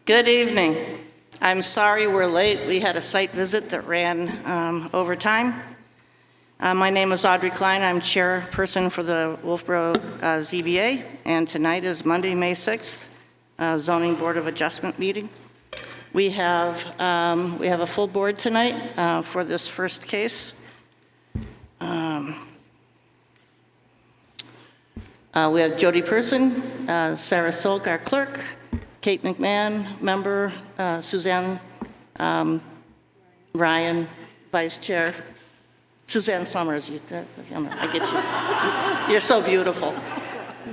Good evening. I'm sorry we're late. We had a site visit that ran over time. My name is Audrey Klein. I'm chairperson for the Wolfboro ZBA, and tonight is Monday, May 6th, Zoning Board of Adjustment meeting. We have a full board tonight for this first case. We have Jody Person, Sarah Solk, our clerk, Kate McMahon, member, Suzanne Ryan, vice chair, Suzanne Summers, I get you. You're so beautiful.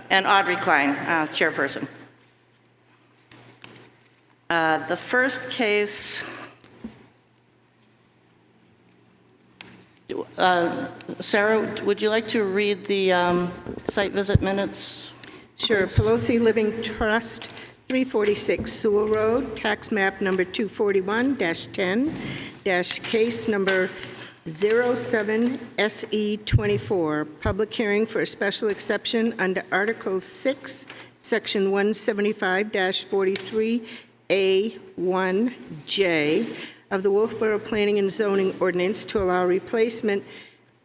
And Audrey Klein, chairperson. The first case, Sarah, would you like to read the site visit minutes? Sure. Pelosi Living Trust, 346 Sewell Road, tax map number 241-10, case number 07SE24, public hearing for a special exception under Article 6, Section 175-43A1J of the Wolfboro Planning and Zoning Ordinance to allow replacement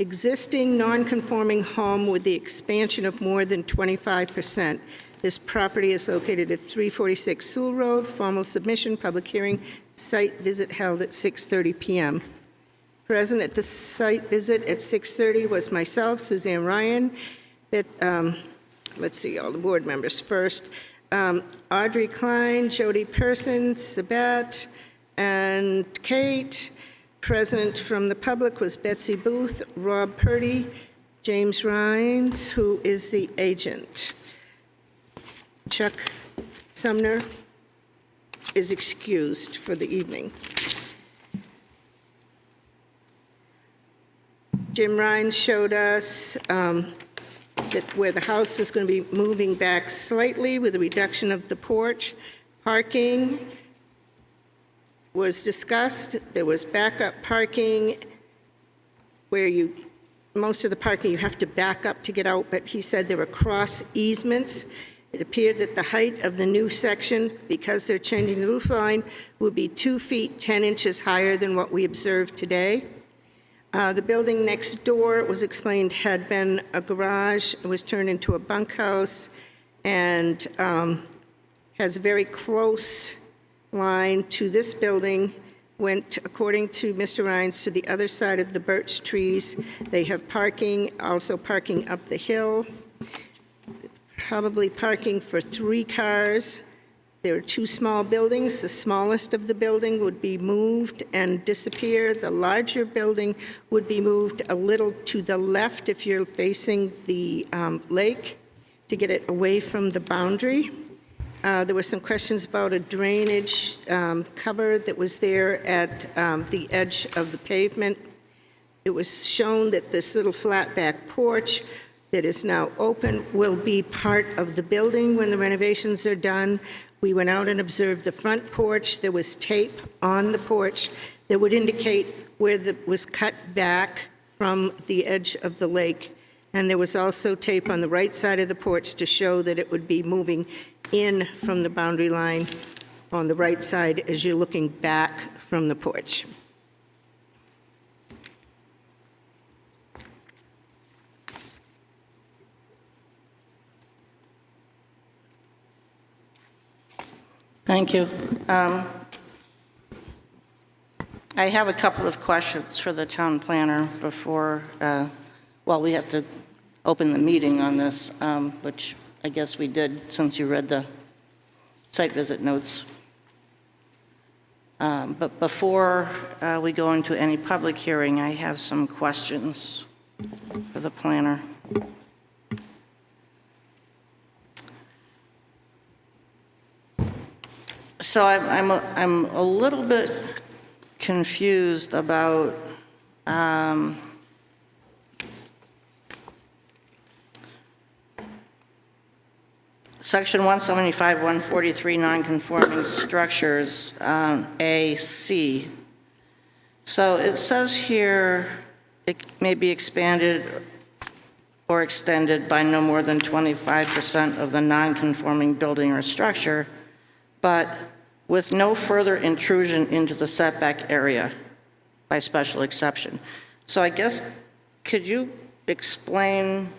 existing non-conforming home with the expansion of more than 25%. This property is located at 346 Sewell Road. Formal submission, public hearing, site visit held at 6:30 p.m. Present at the site visit at 6:30 was myself, Suzanne Ryan. Let's see, all the board members first. Audrey Klein, Jody Person, Sabat, and Kate. Present from the public was Betsy Booth, Rob Purdy, James Rhines, who is the agent. Chuck Sumner is excused for the evening. Jim Rhines showed us that where the house was going to be moving back slightly with a reduction of the porch. Parking was discussed. There was backup parking where most of the parking you have to back up to get out, but he said there were cross easements. It appeared that the height of the new section, because they're changing the roof line, would be 2 feet 10 inches higher than what we observed today. The building next door, it was explained, had been a garage. It was turned into a bunkhouse and has a very close line to this building. Went, according to Mr. Rhines, to the other side of the birch trees. They have parking, also parking up the hill. Probably parking for 3 cars. There are 2 small buildings. The smallest of the building would be moved and disappear. The larger building would be moved a little to the left if you're facing the lake to get it away from the boundary. There were some questions about a drainage cover that was there at the edge of the pavement. It was shown that this little flat back porch that is now open will be part of the building when the renovations are done. We went out and observed the front porch. There was tape on the porch that would indicate where it was cut back from the edge of the lake. And there was also tape on the right side of the porch to show that it would be moving in from the boundary line on the right side as you're looking back from the porch. Thank you. I have a couple of questions for the town planner before, we have to open the meeting on this, which I guess we did since you read the site visit notes. But before we go into any public hearing, I have some questions for the planner. So I'm a little bit confused about Section 175, 143, non-conforming structures, AC. So it says here it may be expanded or extended by no more than 25% of the non-conforming building or structure, but with no further intrusion into the setback area by special exception. So I guess, could you explain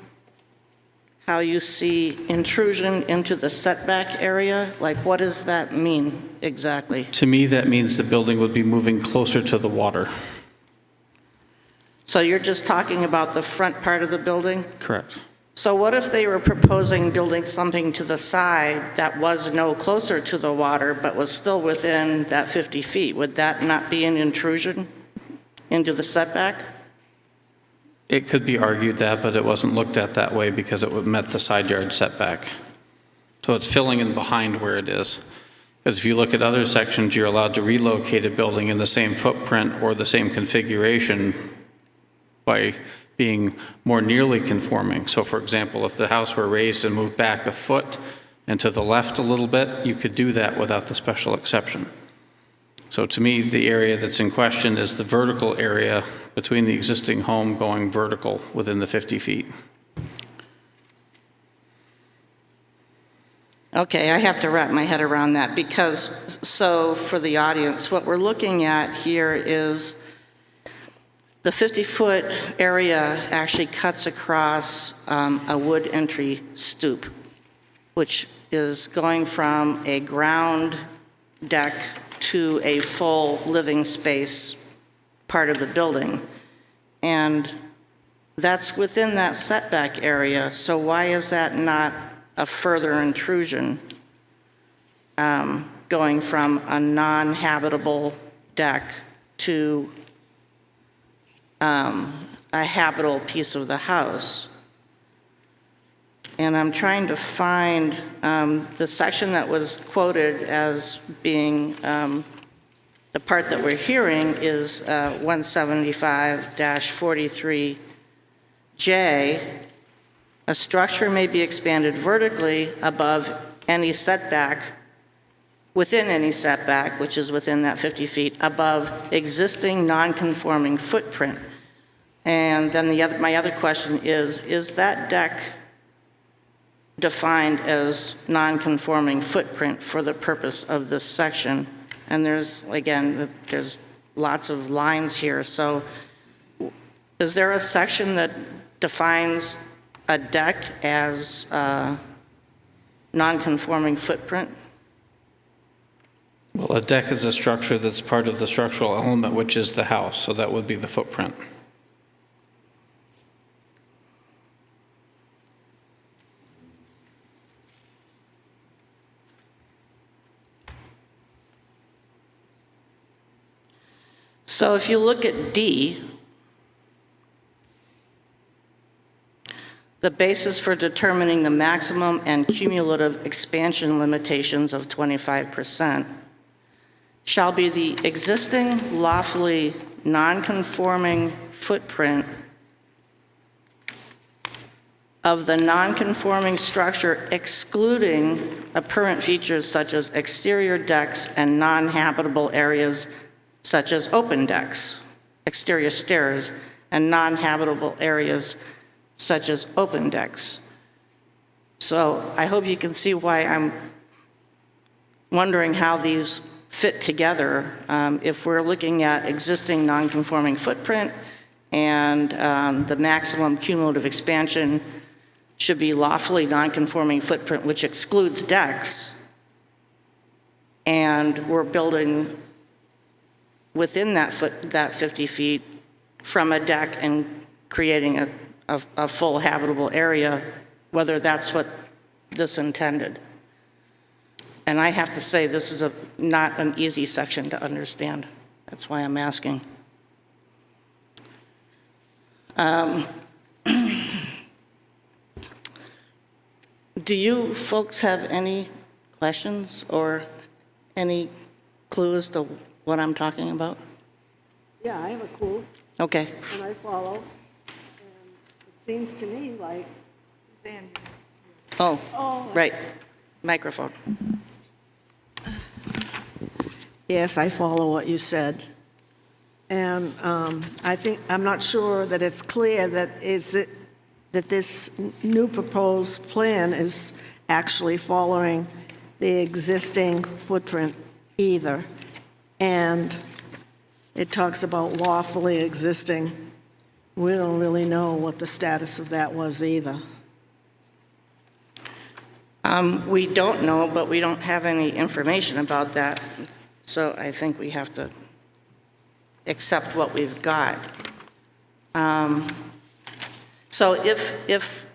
how you see intrusion into the setback area? Like, what does that mean exactly? To me, that means the building would be moving closer to the water. So you're just talking about the front part of the building? Correct. So what if they were proposing building something to the side that was no closer to the water, but was still within that 50 feet? Would that not be an intrusion into the setback? It could be argued that, but it wasn't looked at that way because it met the side yard setback. So it's filling in behind where it is. Because if you look at other sections, you're allowed to relocate a building in the same footprint or the same configuration by being more nearly conforming. So for example, if the house were raised and moved back a foot and to the left a little bit, you could do that without the special exception. So to me, the area that's in question is the vertical area between the existing home going vertical within the 50 feet. Okay, I have to wrap my head around that because, so for the audience, what we're looking at here is the 50-foot area actually cuts across a wood entry stoop, which is going from a ground deck to a full living space part of the building. And that's within that setback area, so why is that not a further intrusion going from a non-habitable deck to a habitable piece of the house? And I'm trying to find the section that was quoted as being the part that we're hearing is 175-43J. A structure may be expanded vertically above any setback, within any setback, which is within that 50 feet, above existing non-conforming footprint. And then my other question is that deck defined as non-conforming footprint for the purpose of this section? And there's lots of lines here. So is there a section that defines a deck as non-conforming footprint? Well, a deck is a structure that's part of the structural element, which is the house, so that would be the footprint. So if you look at D, the basis for determining the maximum and cumulative expansion limitations of 25% shall be the existing lawfully non-conforming footprint of the non-conforming structure, excluding apparent features such as exterior decks and non-habitable areas such as open decks, exterior stairs, and non-habitable areas such as open decks. So I hope you can see why I'm wondering how these fit together. If we're looking at existing non-conforming footprint and the maximum cumulative expansion should be lawfully non-conforming footprint, which excludes decks, and we're building within that 50 feet from a deck and creating a full habitable area, whether that's what this intended. And I have to say, this is not an easy section to understand. That's why I'm asking. Do you folks have any questions or any clue as to what I'm talking about? Yeah, I have a clue, Okay. and I follow. And it seems to me like Suzanne. Oh, Oh. right. Microphone. Yes, I follow what you said. And I'm not sure that it's clear that this new proposed plan is actually following the existing footprint either. And it talks about lawfully existing. We don't really know what the status of that was either. We don't know, but we don't have any information about that, so I think we have to accept what we've got. So if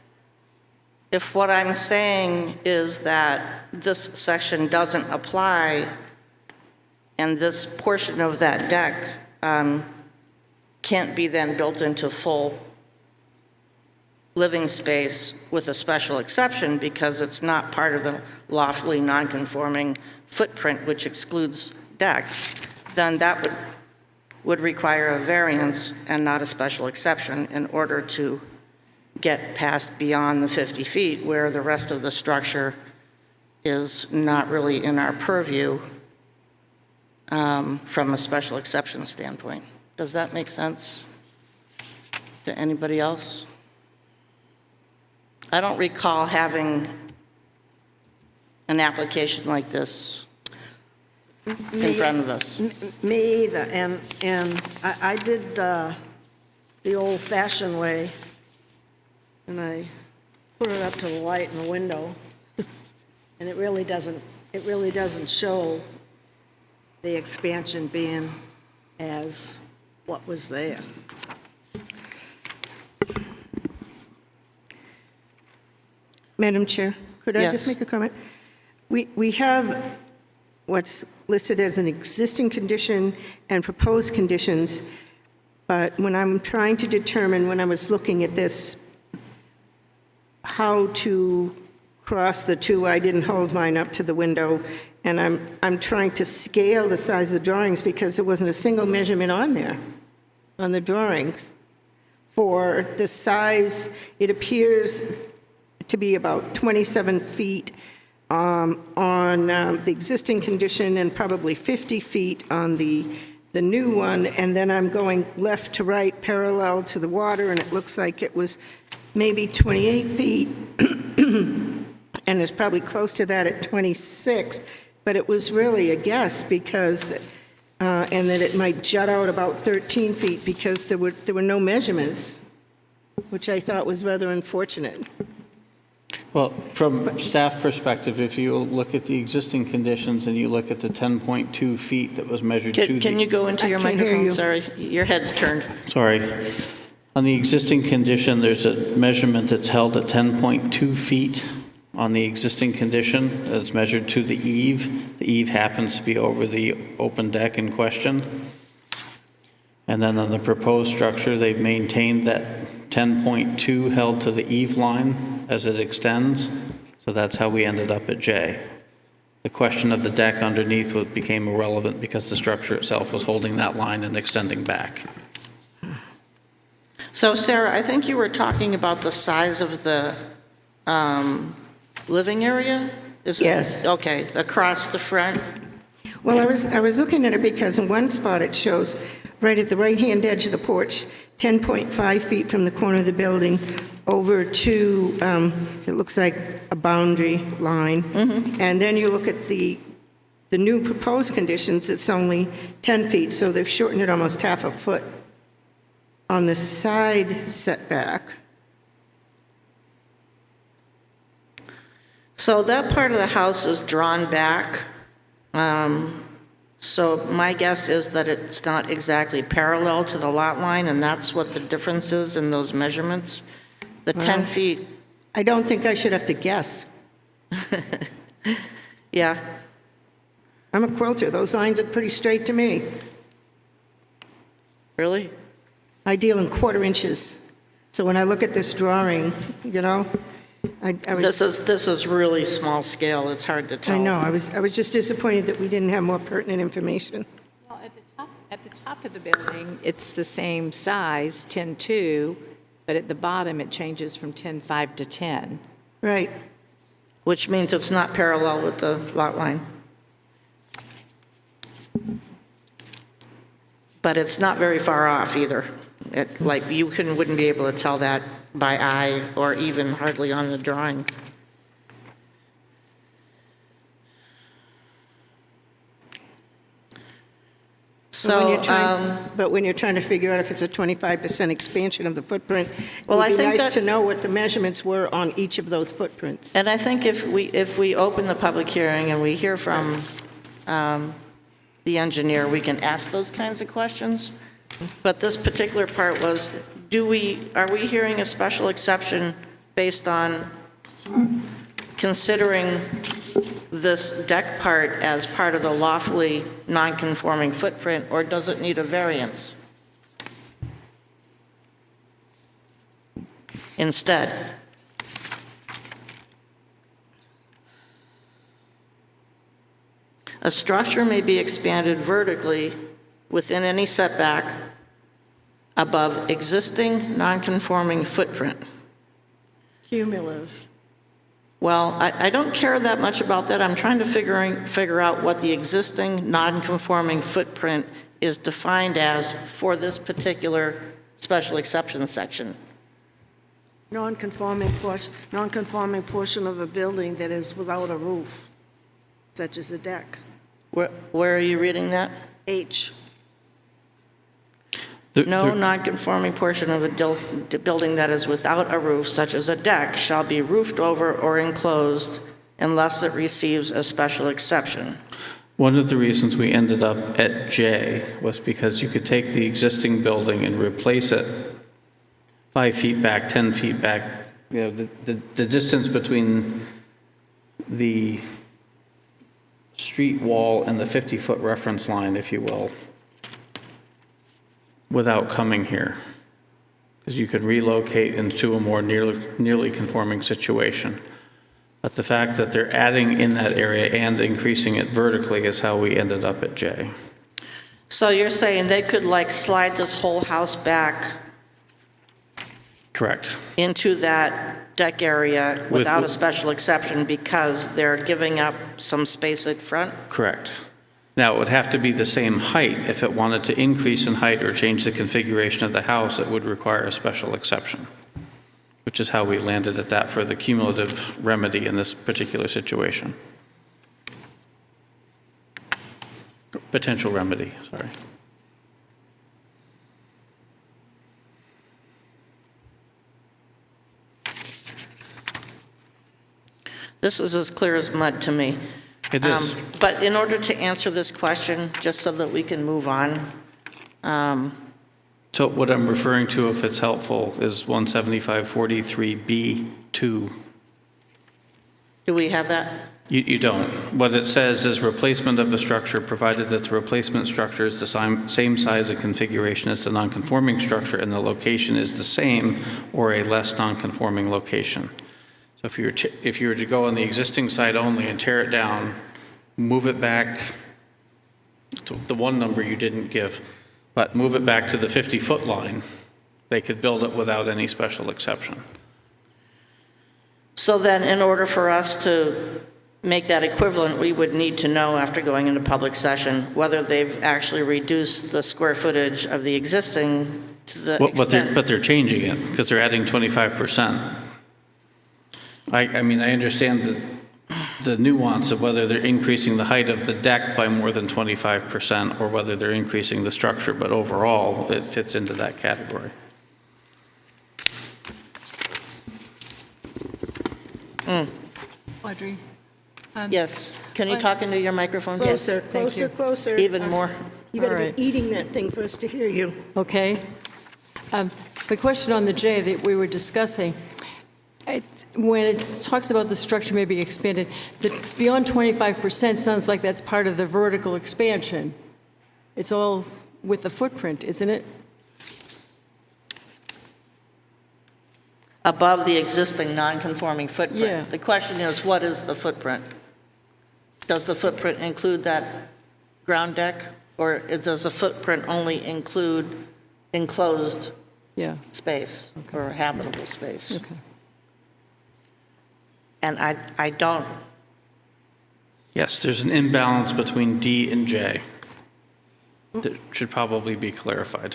what I'm saying is that this section doesn't apply, and this portion of that deck can't be then built into full living space with a special exception because it's not part of the lawfully non-conforming footprint, which excludes decks, then that would require a variance and not a special exception in order to get past beyond the 50 feet where the rest of the structure is not really in our purview from a special exception standpoint. Does that make sense to anybody else? I don't recall having an application like this in front of us. Me either, and I did the old-fashioned way, and I put it up to the light in the window, and it really doesn't show the expansion being as what was there. Madam Chair, could I Yes. just make a comment? We have what's listed as an existing condition and proposed conditions, but when I'm trying to determine, when I was looking at this, how to cross the two, I didn't hold mine up to the window, and I'm trying to scale the size of the drawings because there wasn't a single measurement on there, on the drawings. For the size, it appears to be about 27 feet on the existing condition and probably 50 feet on the new one, and then I'm going left to right parallel to the water, and it looks like it was maybe 28 feet, and it's probably close to that at 26, but it was really a guess because, and that it might jut out about 13 feet because there were no measurements, which I thought was rather unfortunate. Well, from staff perspective, if you look at the existing conditions and you look at the 10.2 feet that was measured to the... Can you go into your I can't hear microphone? you. Sorry, your head's turned. Sorry. On the existing condition, there's a measurement that's held at 10.2 feet on the existing condition. It's measured to the eave. The eave happens to be over the open deck in question. And then on the proposed structure, they've maintained that 10.2 held to the eave line as it extends. So that's how we ended up at J. The question of the deck underneath became irrelevant because the structure itself was holding that line and extending back. So Sarah, I think you were talking about the size of the living area? Yes. Okay, across the front? Well, I was looking at it because in one spot it shows right at the right-hand edge of the porch, 10.5 feet from the corner of the building over to, it looks like a boundary line. And then you look at the new proposed conditions, it's only 10 feet, so they've shortened it almost half a foot on the side setback. So that part of the house is drawn back. So my guess is that it's not exactly parallel to the lot line, and that's what the difference is in those measurements. The 10 feet, I don't think I should have to guess. yeah. I'm a quilter, those lines are pretty straight to me. Really? I deal in quarter inches. So when I look at this drawing, you know, I was, This is really small scale, it's hard to tell. I know, I was just disappointed that we didn't have more pertinent information. Well, at the top of the building, it's the same size, 10.2, but at the bottom, it changes from 10.5 to 10. Right. Which means it's not parallel with the lot line. But it's not very far off either. Like, you wouldn't be able to tell that by eye or even hardly on the drawing. So, But when you're trying to figure out if it's a 25% expansion of the footprint, it Well, I would be think nice that- to know what the measurements were on each of those footprints. and I think if we open the public hearing and we hear from the engineer, we can ask those kinds of questions. But this particular part was, are we hearing a special exception based on considering this deck part as part of the lawfully non-conforming footprint, or does it need a variance instead? A structure may be expanded vertically within any setback above existing non-conforming footprint. Cumulative. Well, I don't care that much about that. I'm trying to figure out what the existing non-conforming footprint is defined as for this particular special exception section. Non-conforming portion of a building that is without a roof, such as a deck. Where are you reading that? H. No non-conforming portion of a building that is without a roof, such as a deck, shall be roofed over or enclosed unless it receives a special exception. One of the reasons we ended up at J was because you could take the existing building and replace it 5 feet back, 10 feet back. You know, the distance between the street wall and the 50-foot reference line, if you will, without coming here, because you can relocate into a more nearly conforming situation. But the fact that they're adding in that area and increasing it vertically is how we ended up at J. So you're saying they could like slide this whole house back Correct. into that deck area without a special exception because they're giving up some space at front? Correct. Now, it would have to be the same height. If it wanted to increase in height or change the configuration of the house, it would require a special exception, which is how we landed at that for the cumulative remedy in this particular situation. Potential remedy, sorry. This is as clear as mud to me. It is. But in order to answer this question, just so that we can move on, So what I'm referring to, if it's helpful, is 17543B2. do we have that? You don't. What it says is replacement of the structure, provided that the replacement structure is the same size and configuration as the nonconforming structure, and the location is the same or a less nonconforming location. So if you were to go on the existing site only and tear it down, move it back to the one number you didn't give, but move it back to the 50-foot line, they could build it without any special exception. So then, in order for us to make that equivalent, we would need to know, after going into public session, whether they've actually reduced the square footage of the existing to the extent. But they're changing it because they're adding 25%. I mean, I understand the nuance of whether they're increasing the height of the deck by more than 25% or whether they're increasing the structure, but overall, it fits into that category. Audrey? Yes. Can you talk into your microphone? Closer, thank you. closer. Even more? You got All to right. be eating that thing for us to hear you. Okay. The question on the J that we were discussing, when it talks about the structure may be expanded, that beyond 25% sounds like that's part of the vertical expansion. It's all with the footprint, isn't it? Above the existing non-conforming footprint. Yeah. The question is, what is the footprint? Does the footprint include that ground deck, or does the footprint only include enclosed Yeah. space or habitable space? Okay. And I don't, Yes, there's an imbalance between D and J that should probably be clarified.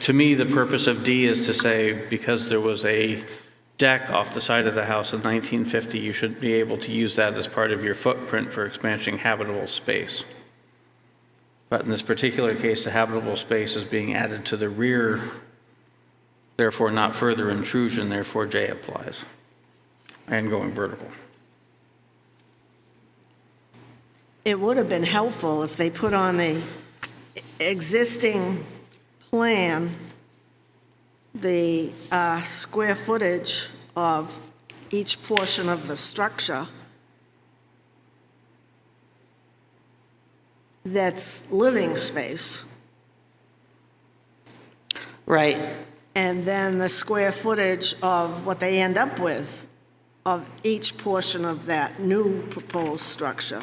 To me, the purpose of D is to say, because there was a deck off the side of the house in 1950, you should be able to use that as part of your footprint for expanding habitable space. But in this particular case, the habitable space is being added to the rear, therefore not further intrusion, therefore J applies, and going vertical. It would have been helpful if they put on a existing plan the square footage of each portion of the structure that's living space, Right. and then the square footage of what they end up with of each portion of that new proposed structure.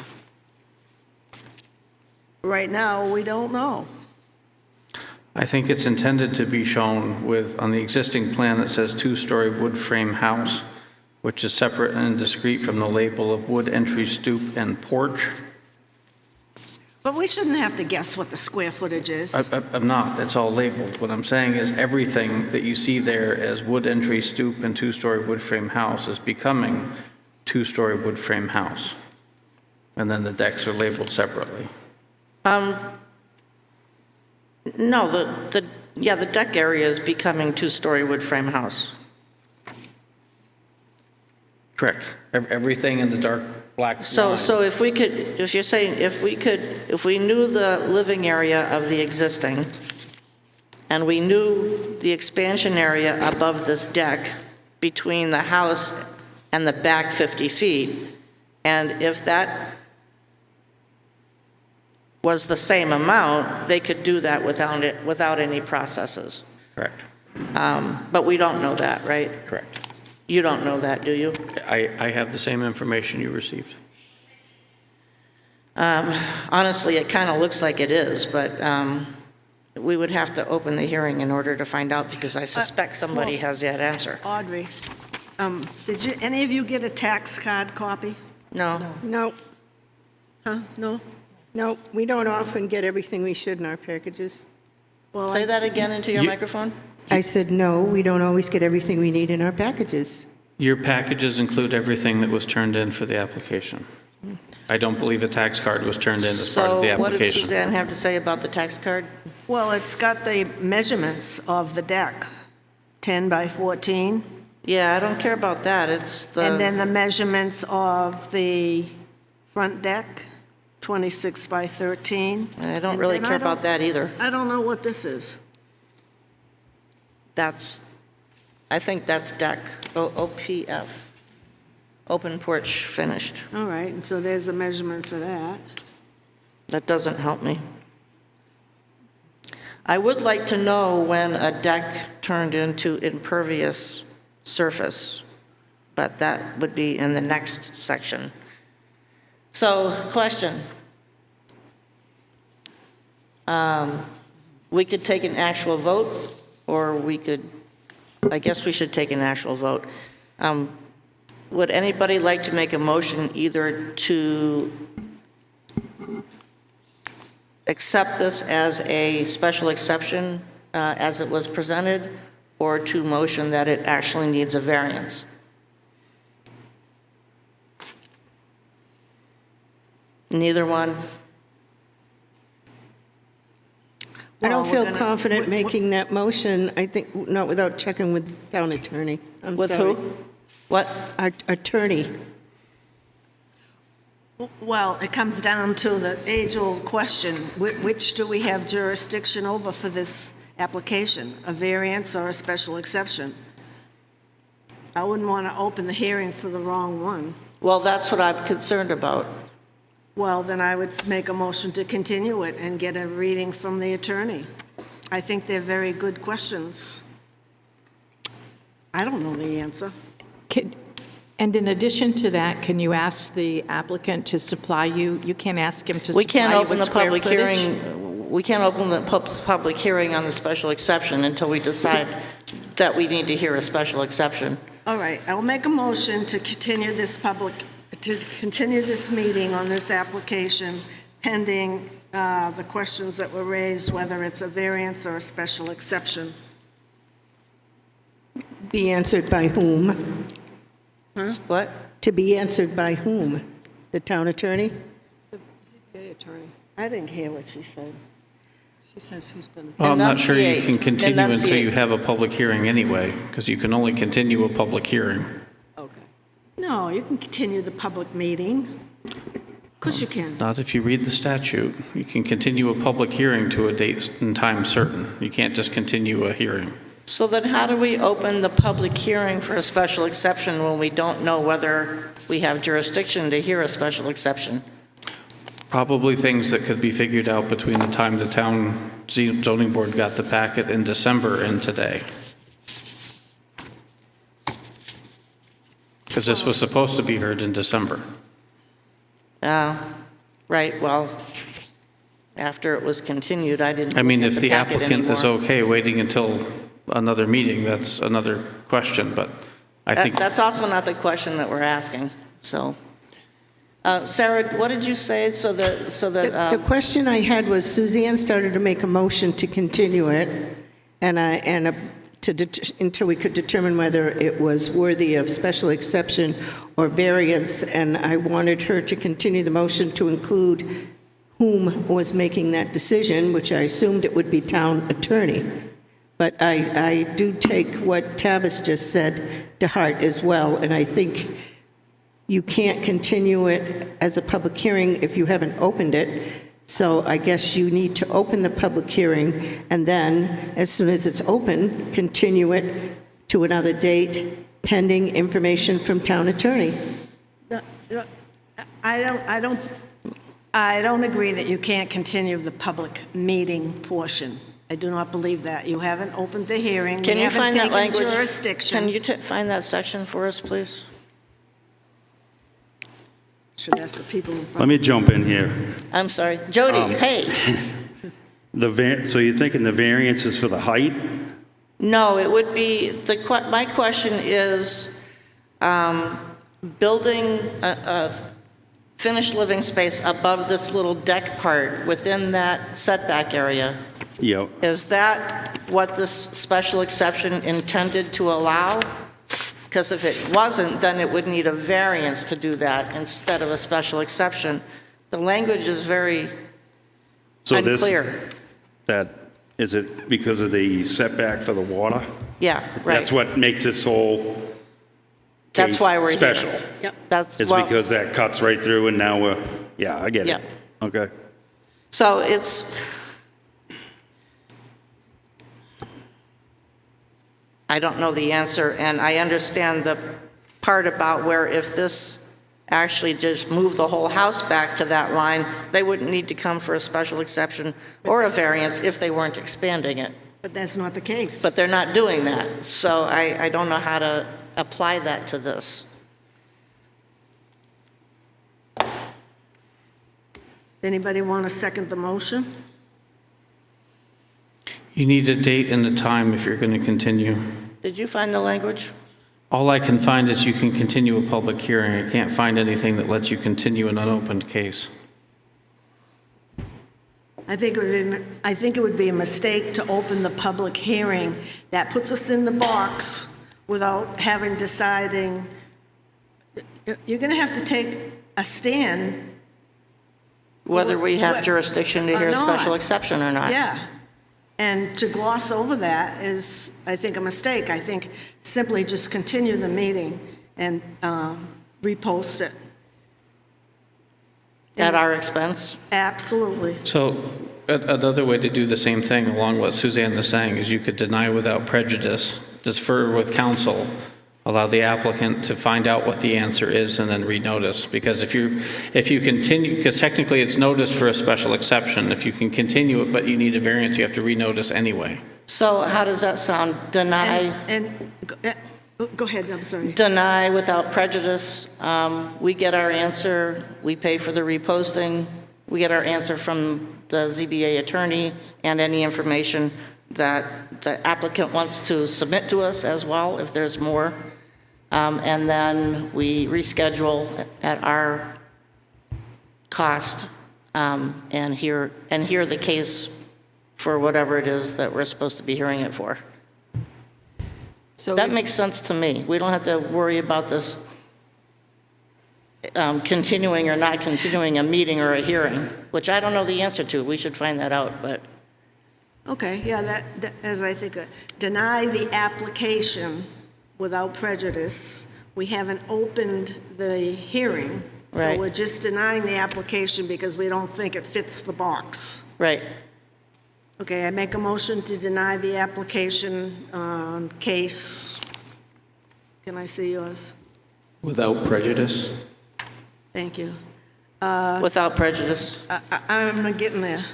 Right now, we don't know. I think it's intended to be shown with, on the existing plan that says two-story wood frame house, which is separate and discrete from the label of wood entry stoop and porch. But we shouldn't have to guess what the square footage is. I'm not, it's all labeled. What I'm saying is everything that you see there as wood entry stoop and two-story wood frame house is becoming two-story wood frame house. And then the decks are labeled separately. No, the deck area is becoming two-story wood frame house. Correct. Everything in the dark black So line. if we could, if you're saying, if we knew the living area of the existing, and we knew the expansion area above this deck between the house and the back 50 feet, and if that was the same amount, they could do that without any processes. Correct. But we don't know that, right? Correct. You don't know that, do you? I have the same information you received. Honestly, it kind of looks like it is, but we would have to open the hearing in order to find out, because I suspect somebody has that answer. Audrey, did any of you get a tax card copy? No? No, Huh? No? no, we don't often get everything we should in our packages. Well, Say that again into your You- microphone? I said, no, we don't always get everything we need in our packages. Your packages include everything that was turned in for the application. I don't believe a tax card was turned in as part of the So what did application. Suzanne have to say about the tax card? Well, it's got the measurements of the deck, 10 by 14, Yeah, I don't care about that, it's and then the, the measurements of the front deck, 26 by 13. I don't really And care about that either. I don't know what this is. I think that's deck, OPF, open porch finished. All right, and so there's the measurement for that. That doesn't help me. I would like to know when a deck turned into impervious surface, but that would be in the next section. So, question. We could take an actual vote, or we could, I guess we should take an actual vote. Would anybody like to make a motion either to accept this as a special exception as it was presented, or to motion that it actually needs a variance? Neither one? I don't Well, we're feel gonna- confident making that motion, I think, not without checking with the town attorney. I'm With sorry. who? What? Our attorney. Well, it comes down to the age-old question, which do we have jurisdiction over for this application, a variance or a special exception? I wouldn't want to open the hearing for the wrong one. Well, that's what I'm concerned about. Well, then I would make a motion to continue it and get a reading from the attorney. I think they're very good questions. I don't know the answer. And in addition to that, can you ask the applicant to supply you can't ask him to We supply can't you open with the square public footage? hearing, we can't open the public hearing on the special exception until we decide that we need to hear a special exception. All right, I will make a motion to continue this meeting on this application pending the questions that were raised, whether it's a variance or a special exception. Be answered by whom? What? To be answered by whom? The town attorney? ZBA attorney, I didn't hear what she said. she says who's going to. Well, I'm not sure you can Enunciate. continue until Enunciate. you have a public hearing anyway, because you can only continue a public hearing. Okay. No, you can continue the public meeting. Of course you can. Not if you read the statute. You can continue a public hearing to a date and time certain. You can't just continue a hearing. So then how do we open the public hearing for a special exception when we don't know whether we have jurisdiction to hear a special exception? Probably things that could be figured out between the time the town zoning board got the packet in December and today. Because this was supposed to be heard in December. Right, well, after it was continued, I didn't I mean, look if at the packet applicant is anymore. okay waiting until another meeting, that's another question, but I think, That's also not the question that we're asking, so. Sarah, what did you say, so that, The question I had was Suzanne started to make a motion to continue it, until we could determine whether it was worthy of special exception or variance, and I wanted her to continue the motion to include whom was making that decision, which I assumed it would be town attorney. But I do take what Tavis just said to heart as well, and I think you can't continue it as a public hearing if you haven't opened it. So I guess you need to open the public hearing, and then, as soon as it's open, continue it to another date pending information from town attorney. I don't agree that you can't continue the public meeting portion. I do not believe that. You haven't opened the hearing. can you find that language? You haven't taken jurisdiction. Can you find that section for us, please? Should ask the people in Let front. me jump in here. I'm sorry. Jody, hey. So you're thinking the variance is for the height? No, it would be, my question is, building a finished living space above this little deck part within that setback area, Yep. is that what this special exception intended to allow? Because if it wasn't, then it would need a variance to do that instead of a special exception. The language is very So this, unclear. is it because of the setback for the water? Yeah, right. That's what makes this whole That's case why we're here. special. That's, It's well, because that cuts right through and now yeah, I get it. Yeah. Okay. so it's, I don't know the answer, and I understand the part about where if this actually just moved the whole house back to that line, they wouldn't need to come for a special exception or a variance if they weren't expanding it. But that's not the case. But they're not doing that, so I don't know how to apply that to this. Anybody want to second the motion? you need a date and a time if you're going to continue. Did you find the language? All I can find is you can continue a public hearing. I can't find anything that lets you continue an unopened case. I think it would be a mistake to open the public hearing. That puts us in the box without having deciding. You're going to have to take a stand. Whether we have What- jurisdiction to or hear a special not. exception or not? Yeah. And to gloss over that is, I think, a mistake. I think simply just continue the meeting and repost it. At our expense? Absolutely. So another way to do the same thing along what Suzanne is saying is you could deny without prejudice, defer with counsel, allow the applicant to find out what the answer is and then renotice. Because if you continue, because technically it's notice for a special exception. If you can continue it but you need a variance, you have to renotice anyway. So how does that sound? Deny? Go ahead, I'm sorry. Deny without prejudice. We get our answer, we pay for the reposting, we get our answer from the ZBA attorney and any information that the applicant wants to submit to us as well, if there's more. And then we reschedule at our cost and hear the case for whatever it is that we're supposed to be hearing it for. So That if- makes sense to me. We don't have to worry about this continuing or not continuing a meeting or a hearing, which I don't know the answer to. We should find that out, but, Okay, yeah, that, as I think, deny the application without prejudice. We haven't opened the hearing, so Right. we're just denying the application because we don't think it fits the box. right. Okay, I make a motion to deny the application on case, can I see yours? Without prejudice? Thank you. Without prejudice. I'm not getting there.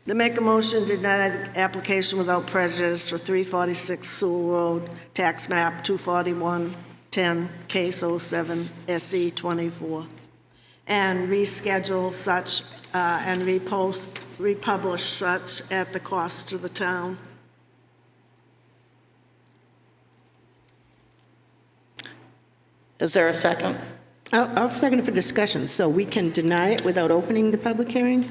To make a motion to deny the application without prejudice for 346 Sewell Road, tax map 24110, case 07 SE 24, and reschedule such and republish such at the cost to the town. Is there a second? I'll second it for discussion, so we can deny it without opening the public hearing?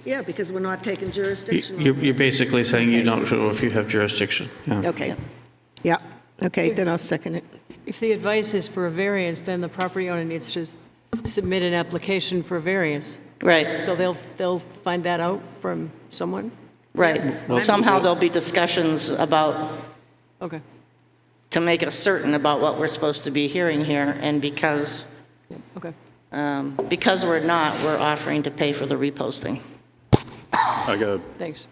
Yeah, because we're not taking jurisdiction. on You're basically saying you don't know if you have jurisdiction. Yeah. Okay. Yeah, okay, then I'll second it. If the advice is for a variance, then the property owner needs to submit an application for a variance. Right, So they'll find that out from someone? right. Somehow there'll be discussions about, Okay, to make us certain about what we're supposed to be hearing here, and because we're not, we're offering to pay for the reposting. I got, thanks.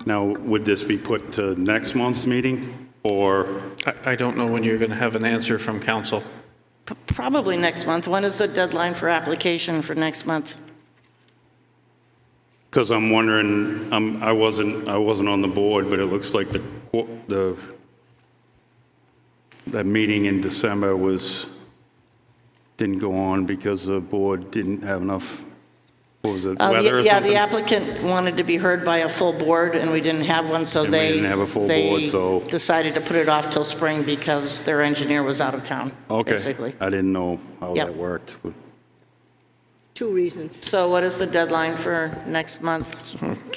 now, would this be put to next month's meeting, or, I don't know when you're going to have an answer from council. Probably next month. When is the deadline for application for next month? because I'm wondering, I wasn't on the board, but it looks like that meeting in December didn't go on because the board didn't have enough, what was it, weather or Yeah, something? the applicant wanted to be heard by a full board, and we didn't have one, so And we they... didn't have a full board, so- They decided to put it off till spring because their engineer was out of town, Okay, basically. I didn't know how Yep. that worked. 2 reasons. So what is the deadline for next month?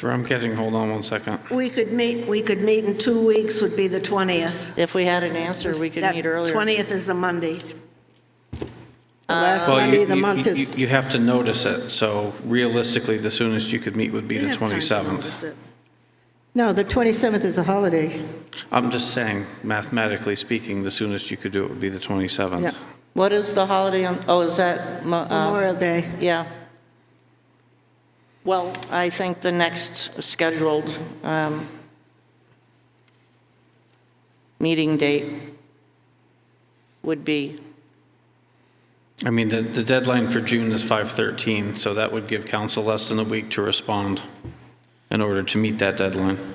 I'm getting, hold on one second. We could meet in 2 weeks, would be the 20th. If we had an answer, we could That meet earlier. 20th is a Monday. The last Well, Monday you- of the you- month you- is, You have to notice it, so realistically, the soonest you could meet would be We the have time to 27th. notice it. no, the 27th is a holiday. I'm just saying, mathematically speaking, the soonest you could do it would be the 27th. Yeah. What is the holiday on, oh, is that, Memorial Day. yeah. Well, I think the next scheduled meeting date would be, I mean, the deadline for June is 5/13, so that would give council less than a week to respond in order to meet that deadline.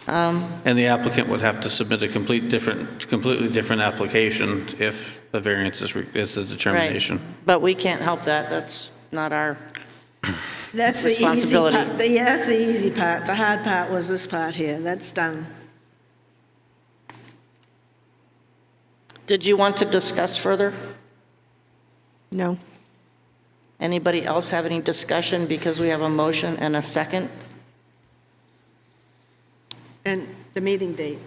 And the applicant would have to submit a completely different application if the variance is the right. determination. But we can't help that. That's not our, That's the easy Responsibility. part. Yeah, that's the easy part. The hard part was this part here. That's done. did you want to discuss further? No. Anybody else have any discussion because we have a motion and a second? And the meeting date.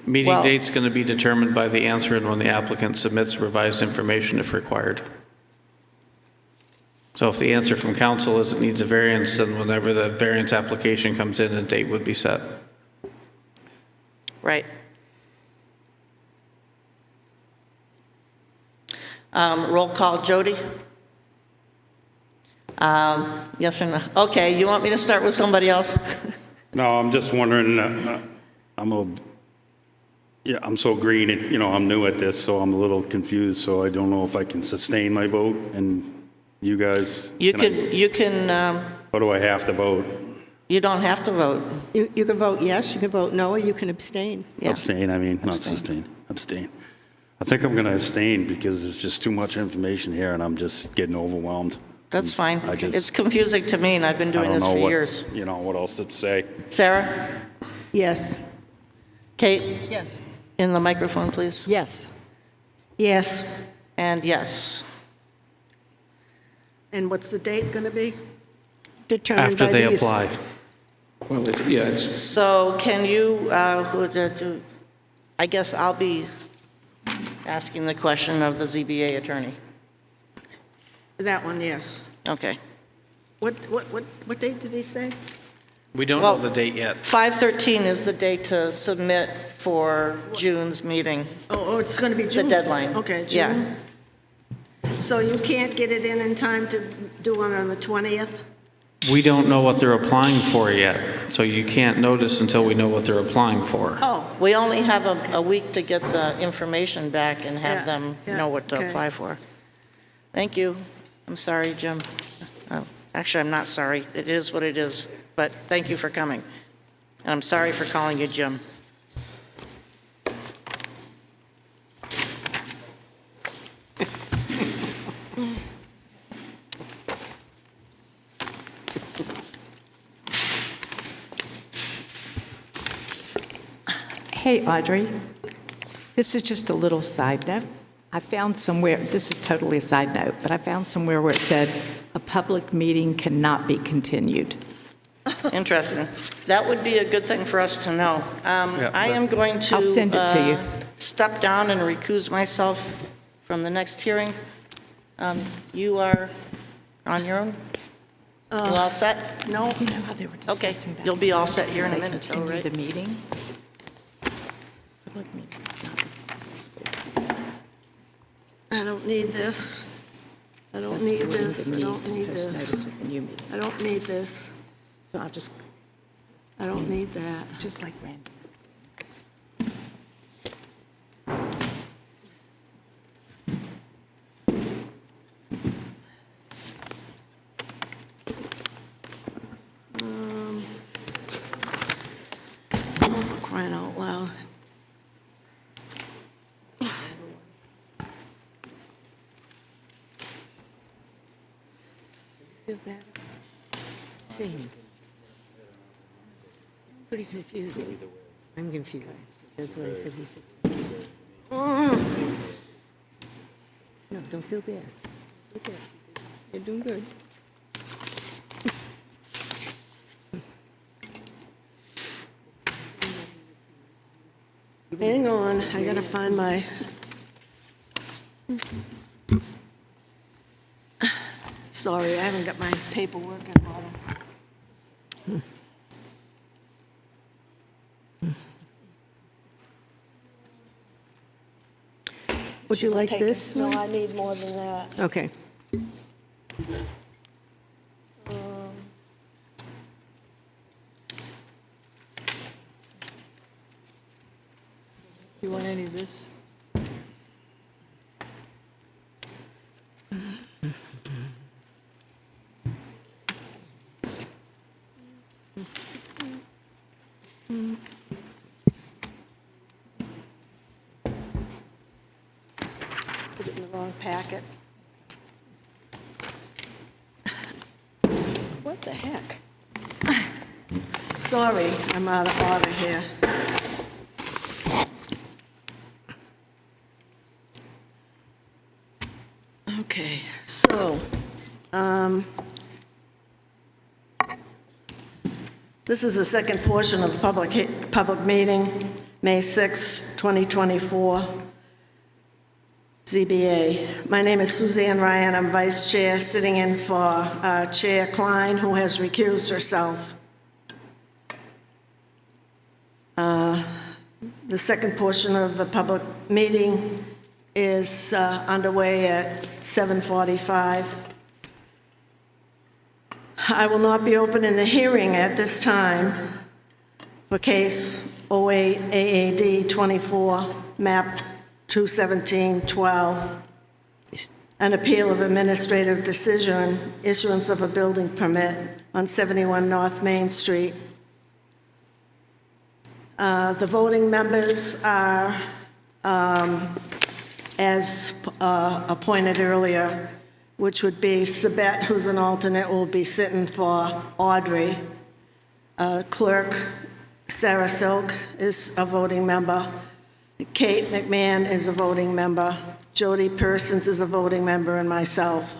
Meeting Well- date's going to be determined by the answer and when the applicant submits revised information if required. So if the answer from council is it needs a variance, then whenever the variance application comes in, a date would be set. Right. Roll call, Jody? Yes or no? Okay, you want me to start with somebody else? No, I'm just wondering, I'm so green, and, I'm new at this, so I'm a little confused, so I don't know if I can sustain my vote, and you guys... You can I- can, Or do I have to vote? you don't have to vote. You can vote yes, you can vote no, or you can abstain. Yeah. Abstain, not sustain, abstain. I think I'm going to abstain because there's just too much information here, and I'm just getting overwhelmed. That's fine. I just- It's confusing to me, and I've been I doing don't this know for what- years. What else to say. Sarah? Yes. Kate? Yes. In the microphone, please. Yes. Yes. And yes. And what's the date going to be? Determined After by they these. apply. Well, it's, So can you, I guess I'll be asking the question of the ZBA attorney. That one, yes. Okay. What date did he say? We don't Well- know the date yet. 5/13 is the date to submit for June's meeting. Oh, it's going to be The June? deadline. Okay, Yeah. June. So you can't get it in time to do one on the 20th? We don't know what they're applying for yet, so you can't notice until we know what they're applying for. Oh, We only have a week to get the information back and Yeah, have them yeah, know what to okay. apply for. Thank you. I'm sorry, Jim. Oh, actually, I'm not sorry. It is what it is, but thank you for coming. And I'm sorry for calling you Jim. Hey, Audrey, this is just a little side note. I found somewhere, this is totally a side note, but I found somewhere where it said, "A public meeting cannot be continued." Interesting. That would be a good thing for us to know. I am going to... I'll send it to you. Step down and recuse myself from the next hearing. You are on your own? You all set? no, You know how they were Okay, discussing about... you'll be all set here in a They minute, though, continue right? the meeting? Public meeting. I don't need this. I don't need this, I don't need this. Post-notice of the new meeting. I don't need this. So I'll just, I don't need that. just like Randy. Oh, for crying out loud. Feel bad. Same. Pretty confusing. I'm confused. That's what I said. He said. No, don't feel bad. Feel bad. You're doing good. Hang on, I gotta find my... Sorry, I haven't got my paperwork in order. Would you like Take it. this No, one? I need more than that. Okay. You want any of this? Put it in the wrong packet. What the heck? Sorry, I'm out of order here. Okay, so, this is the second portion of the public meeting, May 6, 2024. ZBA. My name is Suzanne Ryan. I'm Vice Chair, sitting in for Chair Klein, who has recused herself. The second portion of the public meeting is underway at 7:45. I will not be opening the hearing at this time for case 08 AAD 24, map 21712, an appeal of administrative decision, issuance of a building permit on 71 North Main Street. The voting members are, as appointed earlier, which would be Sabette, who's an alternate, will be sitting for Audrey. Clerk Sarah Silk is a voting member. Kate McMahon is a voting member. Jody Persons is a voting member, and myself.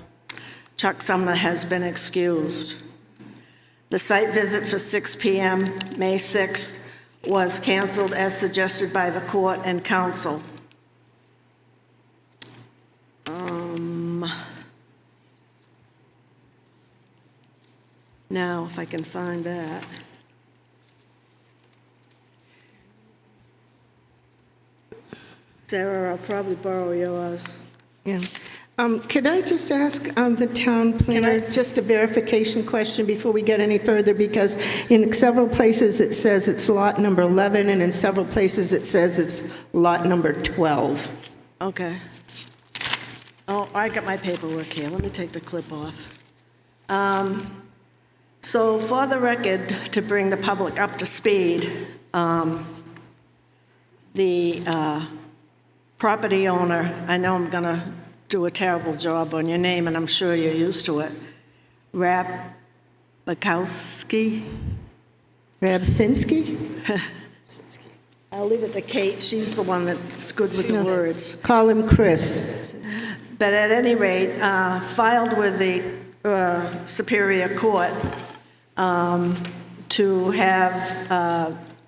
Chuck Sumner has been excused. The site visit for 6 p.m., May 6th, was canceled as suggested by the court and council. Now, if I can find that. Sarah, I'll probably borrow yours. Yeah. Could I just ask the town planner just a verification question before we get any further? Because in several places it says it's lot number 11, and in several places it says it's lot number 12. Okay. Oh, I got my paperwork here. Let me take the clip off. So for the record, to bring the public up to speed, the property owner, I know I'm going to do a terrible job on your name, and I'm sure you're used to it, Rabakowski? Rabsinski? I'll leave it to Kate. She's the one that's good with the words. Call him Chris. But at any rate, filed with the Superior Court to have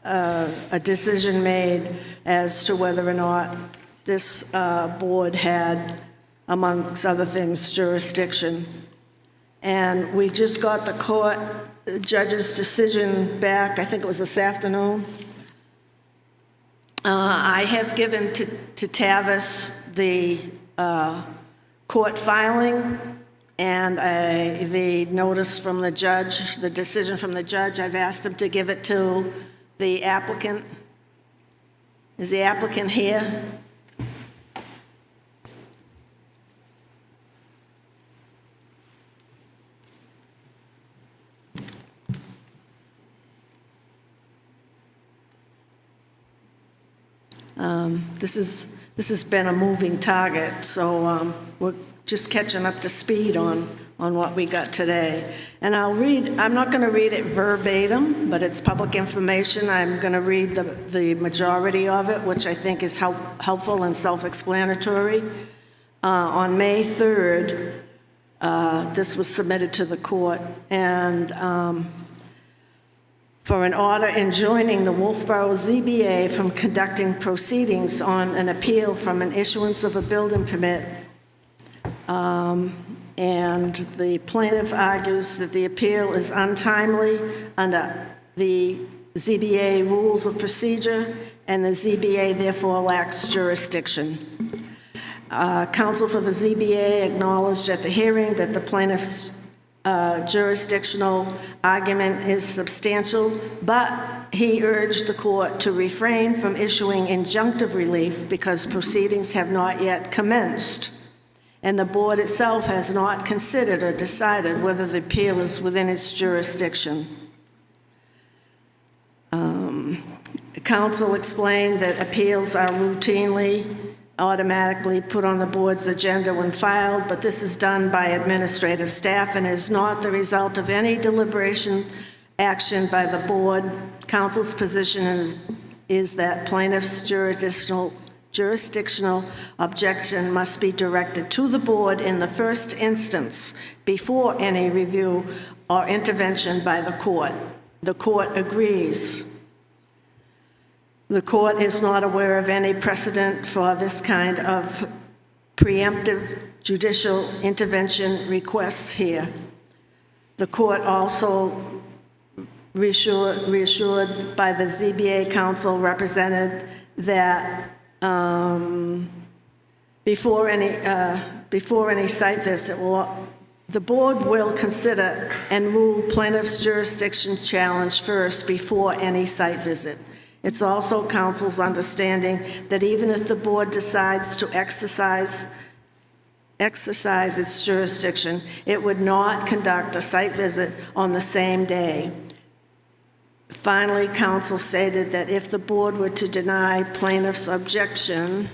a decision made as to whether or not this board had, amongst other things, jurisdiction. And we just got the court judge's decision back, I think it was this afternoon. I have given to Tavis the court filing and the notice from the judge, the decision from the judge. I've asked him to give it to the applicant. Is the applicant here? This has been a moving target, so we're just catching up to speed on what we got today. And I'm not going to read it verbatim, but it's public information. I'm going to read the majority of it, which I think is helpful and self-explanatory. On May 3rd, this was submitted to the court, and for an order enjoining the Wolfboro ZBA from conducting proceedings on an appeal from an issuance of a building permit. And the plaintiff argues that the appeal is untimely under the ZBA rules of procedure, and the ZBA therefore lacks jurisdiction. Counsel for the ZBA acknowledged at the hearing that the plaintiff's jurisdictional argument is substantial, but he urged the court to refrain from issuing injunctive relief because proceedings have not yet commenced, and the board itself has not considered or decided whether the appeal is within its jurisdiction. Counsel explained that appeals are routinely automatically put on the board's agenda when filed, but this is done by administrative staff and is not the result of any deliberation action by the board. Counsel's position is that plaintiff's jurisdictional objection must be directed to the board in the first instance before any review or intervention by the court. The court agrees. The court is not aware of any precedent for this kind of preemptive judicial intervention requests here. The court also reassured by the ZBA counsel represented that before any site visit, the board will consider and rule plaintiff's jurisdiction challenge first before any site visit. It's also counsel's understanding that even if the board decides to exercise its jurisdiction, it would not conduct a site visit on the same day. Finally, counsel stated that if the board were to deny plaintiff's objection,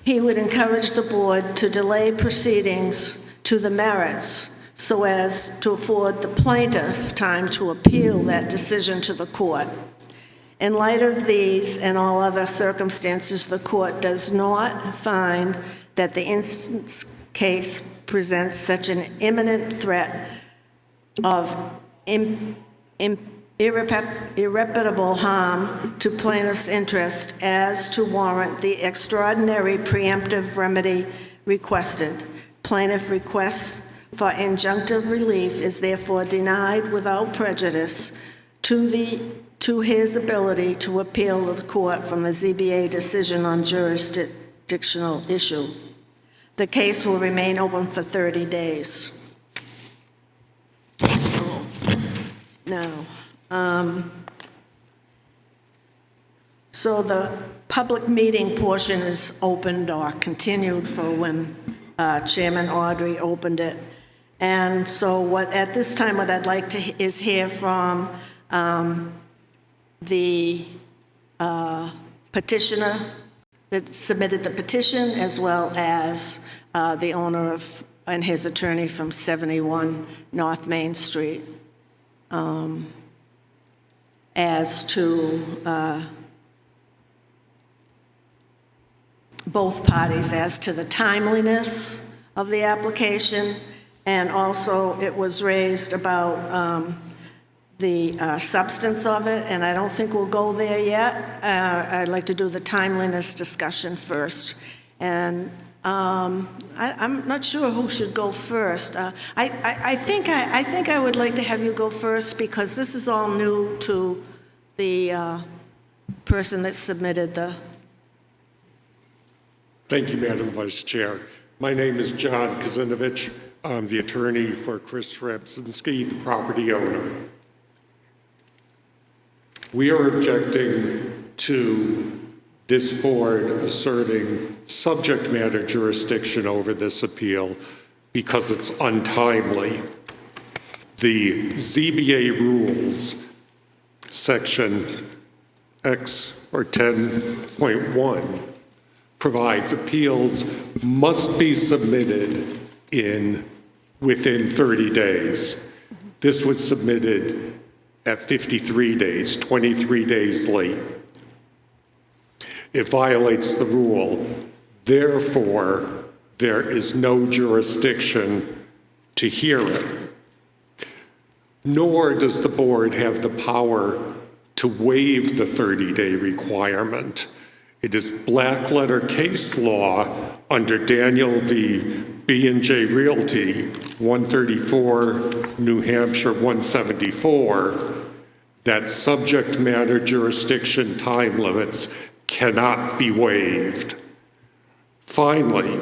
he would encourage the board to delay proceedings to the merits so as to afford the plaintiff time to appeal that decision to the court. In light of these and all other circumstances, the court does not find that the instance case presents such an imminent threat of irreparable harm to plaintiff's interest as to warrant the extraordinary preemptive remedy requested. Plaintiff requests for injunctive relief is therefore denied without prejudice to his ability to appeal to the court from the ZBA decision on jurisdictional issue. The case will remain open for 30 days. Now, so the public meeting portion is opened or continued for when Chairman Audrey opened it. And so at this time, what I'd like to is hear from the petitioner that submitted the petition, as well as the owner of and his attorney from 71 North Main Street, as to both parties as to the timeliness of the application, and also it was raised about the substance of it, and I don't think we'll go there yet. I'd like to do the timeliness discussion first. And I'm not sure who should go first. I think I would like to have you go first, because this is all new to the person that submitted the... Thank you, Madam Vice Chair. My name is John Kazinovich. I'm the attorney for Chris Rabczynski, the property owner. We are objecting to this board asserting subject matter jurisdiction over this appeal because it's untimely. The ZBA rules, section X or 10.1, provides appeals must be submitted within 30 days. This was submitted at 53 days, 23 days late. It violates the rule. Therefore, there is no jurisdiction to hear it. Nor does the board have the power to waive the 30-day requirement. It is black letter case law under Daniel v. B&J Realty, 134, New Hampshire 174, that subject matter jurisdiction time limits cannot be waived. Finally,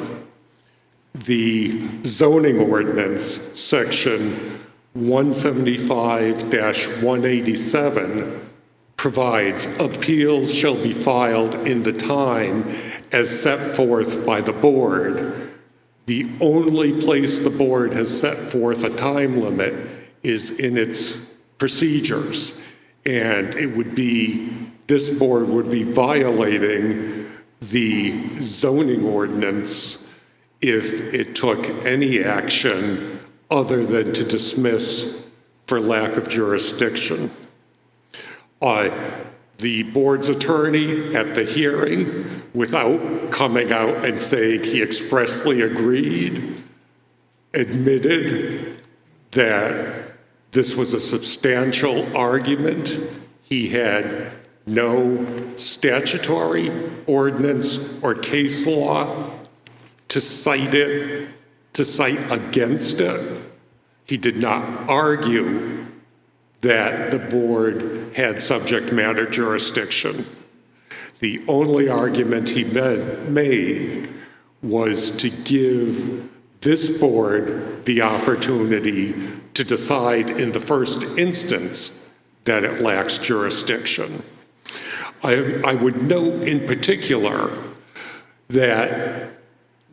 the zoning ordinance, section 175-187, provides appeals shall be filed in the time as set forth by the board. The only place the board has set forth a time limit is in its procedures. And this board would be violating the zoning ordinance if it took any action other than to dismiss for lack of jurisdiction. The board's attorney at the hearing, without coming out and saying he expressly agreed, admitted that this was a substantial argument. He had no statutory ordinance or case law to cite against it. He did not argue that the board had subject matter jurisdiction. The only argument he made was to give this board the opportunity to decide in the first instance that it lacks jurisdiction. I would note in particular that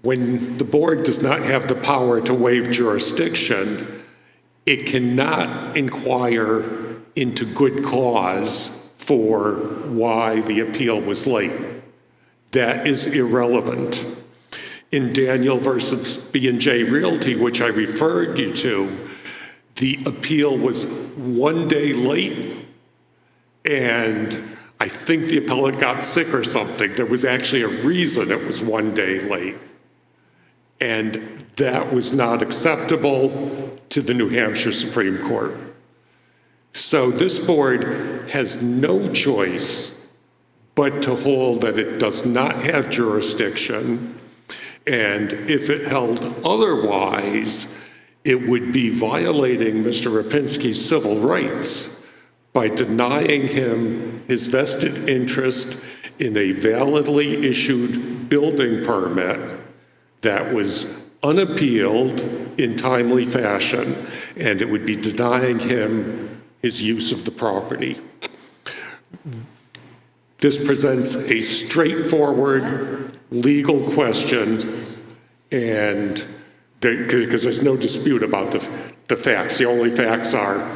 when the board does not have the power to waive jurisdiction, it cannot inquire into good cause for why the appeal was late. That is irrelevant. In Daniel versus B&J Realty, which I referred you to, the appeal was 1 day late, and I think the appellant got sick or something. There was actually a reason it was 1 day late. And that was not acceptable to the New Hampshire Supreme Court. So this board has no choice but to hold that it does not have jurisdiction, and if it held otherwise, it would be violating Mr. Rapinski's civil rights by denying him his vested interest in a validly issued building permit that was unappealed in timely fashion, and it would be denying him his use of the property. This presents a straightforward legal question, and because there's no dispute about the facts. The only facts are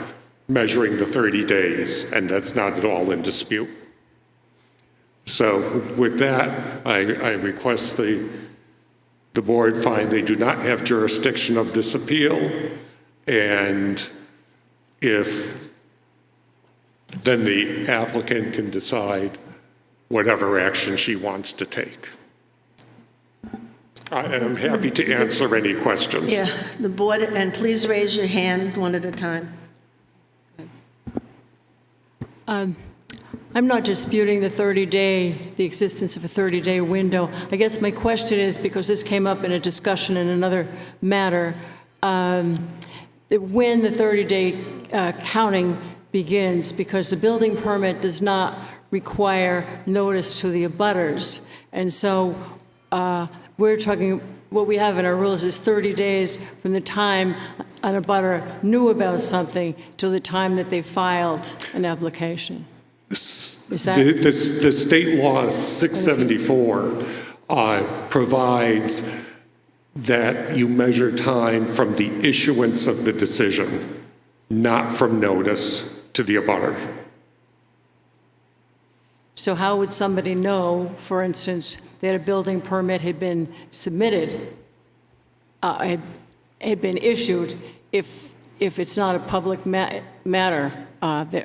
measuring the 30 days, and that's not at all in dispute. So with that, I request the board find they do not have jurisdiction of this appeal, and if then the applicant can decide whatever action she wants to take. I am happy to answer any questions. Yeah, the board, and please raise your hand one at a time. I'm not disputing the existence of a 30-day window. I guess my question is, because this came up in a discussion in another matter, when the 30-day counting begins, because the building permit does not require notice to the abutters. And so we're talking, what we have in our rules is 30 days from the time an abutter knew about something till the time that they filed an application. Is that? The state law 674 provides that you measure time from the issuance of the decision, not from notice to the abutter. So how would somebody know, for instance, that a building permit had been submitted, had been issued, if it's not a public matter,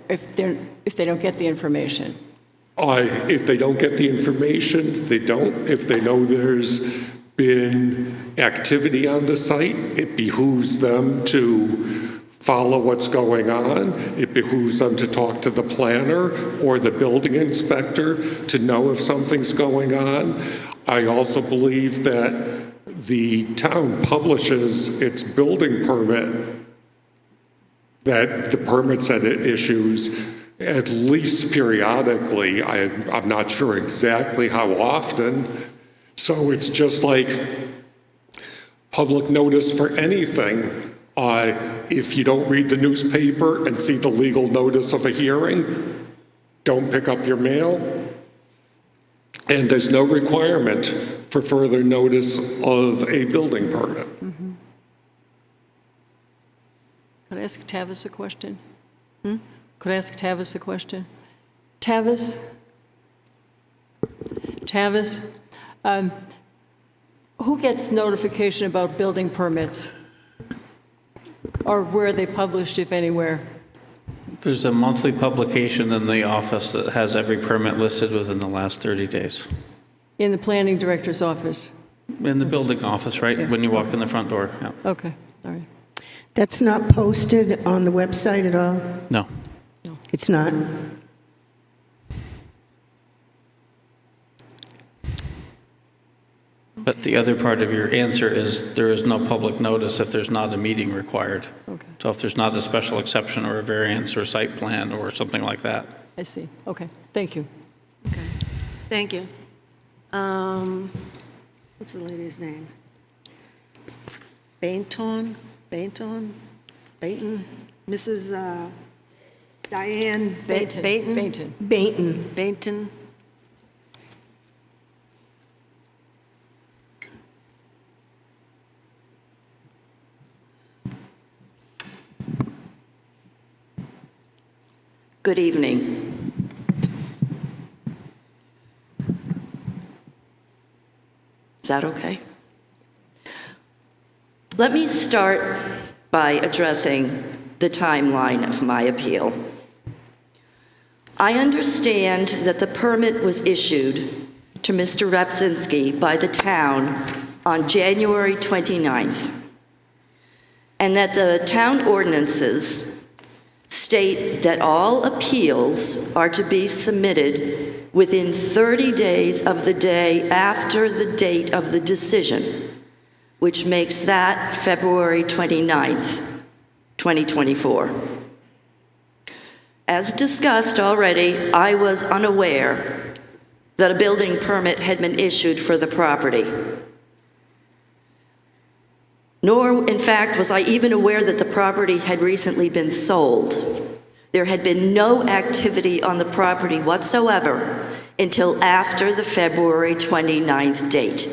if they don't get the information? If they don't get the information, they don't. If they know there's been activity on the site, it behooves them to follow what's going on. It behooves them to talk to the planner or the building inspector to know if something's going on. I also believe that the town publishes its building permit, that the permits that it issues, at least periodically. I'm not sure exactly how often. So it's just like public notice for anything. If you don't read the newspaper and see the legal notice of a hearing, don't pick up your mail. And there's no requirement for further notice of a building permit. Mm-hmm. Could I ask Tavis a question? Could I ask Tavis a question? Tavis? Who gets notification about building permits? Or where are they published, if anywhere? There's a monthly publication in the office that has every permit listed within the last 30 days. In the planning director's office? In the building office, right? Yeah. When you walk in the front door. Yeah. Okay, all right. That's not posted on the website at all? No. It's not? But the other part of your answer is there is no public notice if there's not a meeting required. Okay. So if there's not a special exception or a variance or site plan or something like that. I see. Okay, thank you. Okay, thank you. What's the lady's name? Bainton? Mrs. Diane Bainton. Bainton. Good evening. Is that okay? Let me start by addressing the timeline of my appeal. I understand that the permit was issued to Mr. Rapczynski by the town on January 29th. and that the town ordinances state that all appeals are to be submitted within 30 days of the day after the date of the decision, which makes that February 29th, 2024. As discussed already, I was unaware that a building permit had been issued for the property. Nor, in fact, was I even aware that the property had recently been sold. There had been no activity on the property whatsoever until after the February 29th date.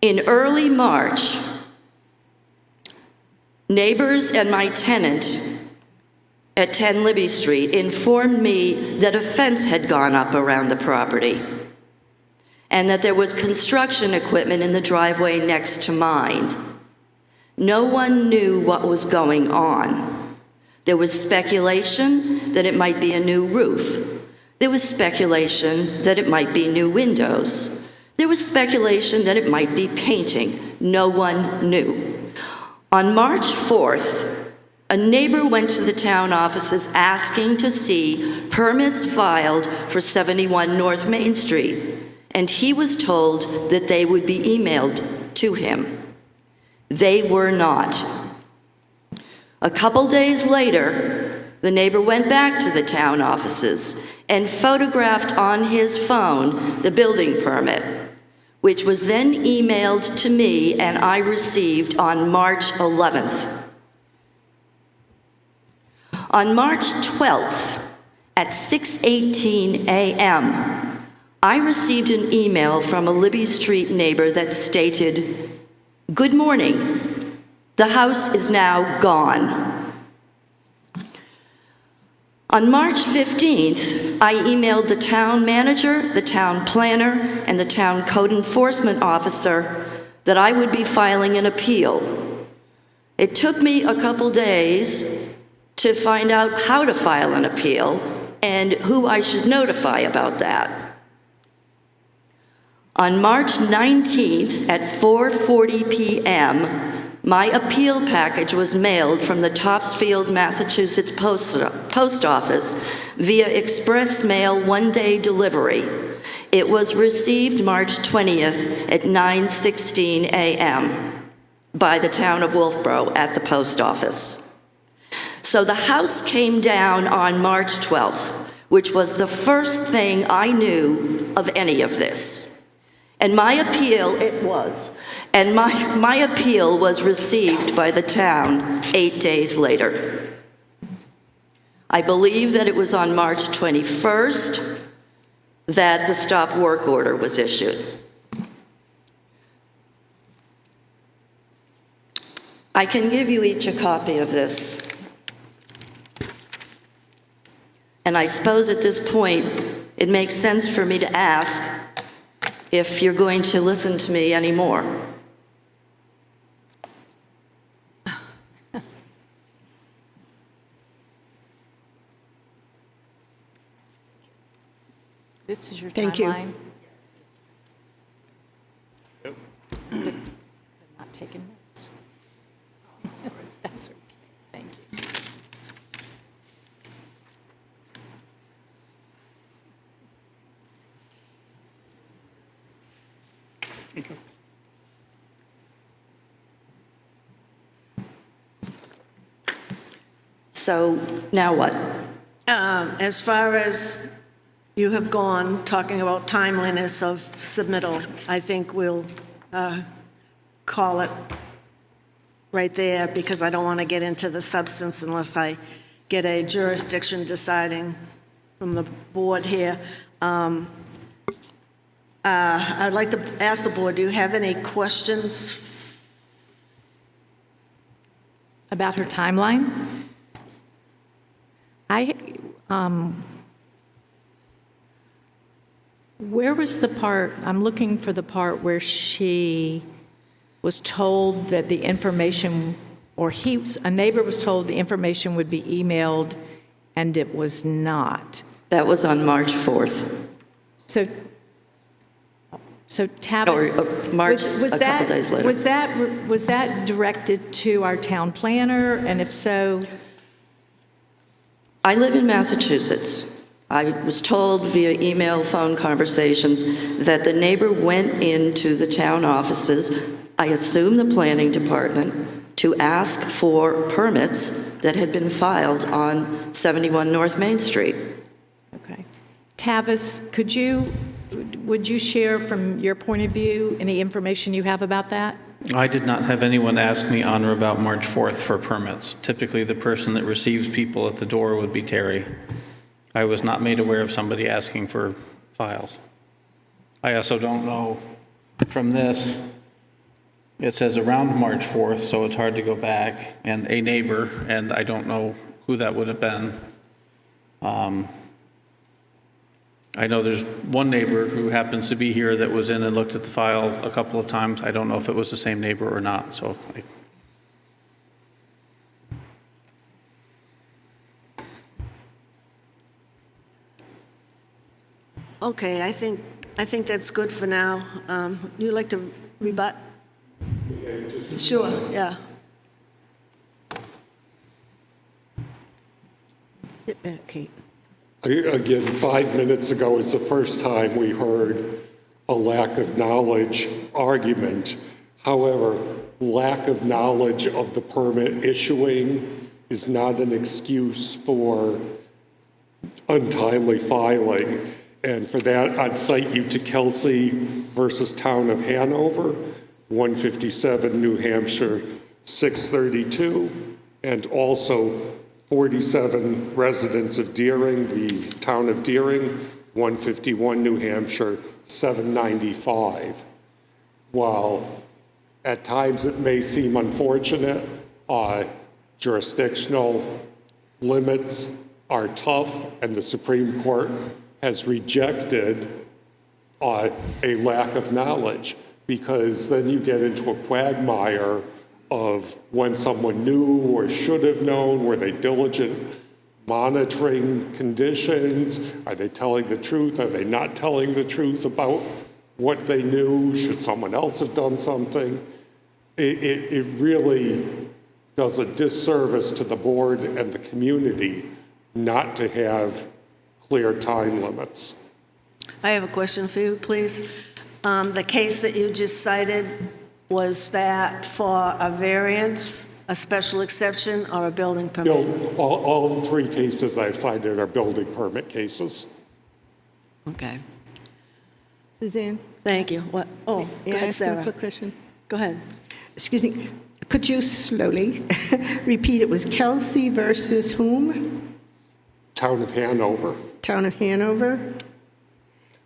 In early March, neighbors and my tenant at 10 Libby Street informed me that a fence had gone up around the property and that there was construction equipment in the driveway next to mine. No one knew what was going on. There was speculation that it might be a new roof. There was speculation that it might be new windows. There was speculation that it might be painting. No one knew. On March 4th, a neighbor went to the town offices asking to see permits filed for 71 North Main Street, and he was told that they would be emailed to him. They were not. A couple days later, the neighbor went back to the town offices and photographed on his phone the building permit, which was then emailed to me and I received on March 11th. On March 12th, at 6:18 a.m., I received an email from a Libby Street neighbor that stated, "Good morning. The house is now gone." On March 15th, I emailed the town manager, the town planner, and the town code enforcement officer that I would be filing an appeal. It took me a couple days to find out how to file an appeal and who I should notify about that. On March 19th at 4:40 p.m., my appeal package was mailed from the Topsfield, Massachusetts post office via express mail one-day delivery. It was received March 20th at 9:16 a.m. by the town of Wolfboro at the post office. So the house came down on March 12th, which was the first thing I knew of any of this. And my appeal, my appeal was received by the town 8 days later. I believe that it was on March 21st that the stop work order was issued. I can give you each a copy of this. And I suppose at this point, it makes sense for me to ask if you're going to listen to me anymore. This is your Thank you. timeline? Yep. Not taking notes. That's okay. Thank you. Okay. So now what? As far as you have gone, talking about timeliness of submittal, I think we'll call it right there, because I don't want to get into the substance unless I get a jurisdiction deciding from the board here. I'd like to ask the board, do you have any questions? About her timeline? Where was the part, I'm looking for the part where she was told that the information, or a neighbor was told the information would be emailed, and it was not. That was on March 4th. So, So Tavis, Or March, a couple days later. Was that directed to our town planner? And if so, I live in Massachusetts. I was told via email, phone conversations, that the neighbor went into the town offices, I assume the planning department, to ask for permits that had been filed on 71 North Main Street. okay. Tavis, would you share from your point of view any information you have about that? I did not have anyone ask me on or about March 4th for permits. Typically, the person that receives people at the door would be Terry. I was not made aware of somebody asking for files. I also don't know from this, it says around March 4th, so it's hard to go back, and a neighbor, and I don't know who that would have been. I know there's one neighbor who happens to be here that was in and looked at the file a couple of times. I don't know if it was the same neighbor or not, so. Okay, I think that's good for now. You like to rebut? Sure, yeah. Sit back, Kate. Again, 5 minutes ago is the first time we heard a lack of knowledge argument. However, lack of knowledge of the permit issuing is not an excuse for untimely filing. And for that, I'd cite you to Kelsey versus Town of Hanover, 157 New Hampshire 632, and also 47 residents of Deering, the Town of Deering, 151 New Hampshire 795. While at times it may seem unfortunate, jurisdictional limits are tough, and the Supreme Court has rejected a lack of knowledge, because then you get into a quagmire of when someone knew or should have known. Were they diligent monitoring conditions? Are they telling the truth? Are they not telling the truth about what they knew? Should someone else have done something? It really does a disservice to the board and the community not to have clear time limits. I have a question for you, please. The case that you just cited, was that for a variance, a special exception, or a building permit? All three cases I've cited are building permit cases. Okay, Suzanne? thank you. What? Oh, go May I ahead, ask you a Sarah. quick question? Go ahead. Excuse me, could you slowly repeat? It was Kelsey versus whom? Town of Hanover. Town of Hanover?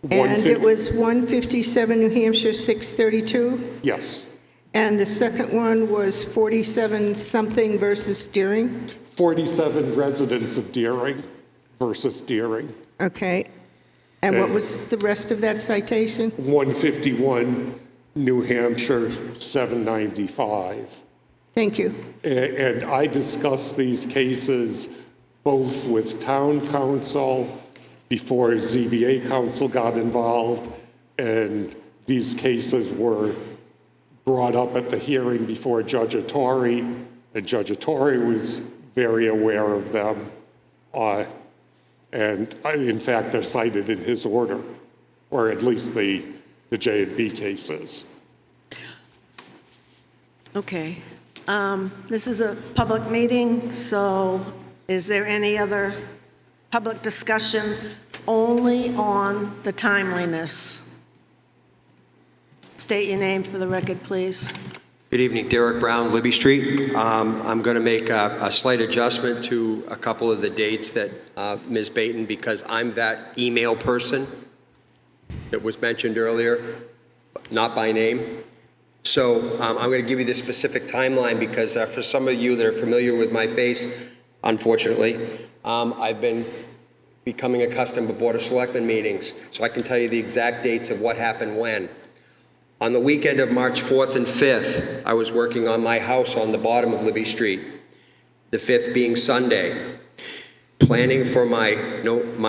And it was 157 New Hampshire 632? Yes. And the second one was 47-something versus Deering? 47 residents of Deering versus Deering. Okay. And what was the rest of that citation? 151 New Hampshire 795. Thank you. And I discussed these cases both with town council before ZBA council got involved, and these cases were brought up at the hearing before Judge Attari, and Judge Attari was very aware of them. And in fact, they're cited in his order, or at least the J&B cases. Okay. This is a public meeting, so is there any other public discussion only on the timeliness? State your name for the record, please. Good evening, Derek Brown, Libby Street. I'm going to make a slight adjustment to a couple of the dates that Ms. Baton, because I'm that email person that was mentioned earlier, not by name. So I'm going to give you the specific timeline because for some of you that are familiar with my face, unfortunately, I've been becoming accustomed to Board of Selectmen meetings, so I can tell you the exact dates of what happened when. On the weekend of March 4th and 5th, I was working on my house on the bottom of Libby Street, the 5th being Sunday, planning for my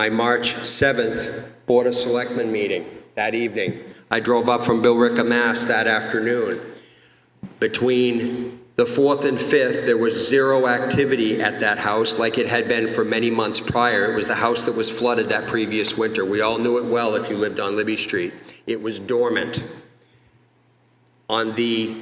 March 7th Board of Selectmen meeting. that evening. I drove up from Billerica, Mass. That afternoon. Between the 4th and 5th, there was zero activity at that house like it had been for many months prior. It was the house that was flooded that previous winter. We all knew it well if you lived on Libby Street. It was dormant. On the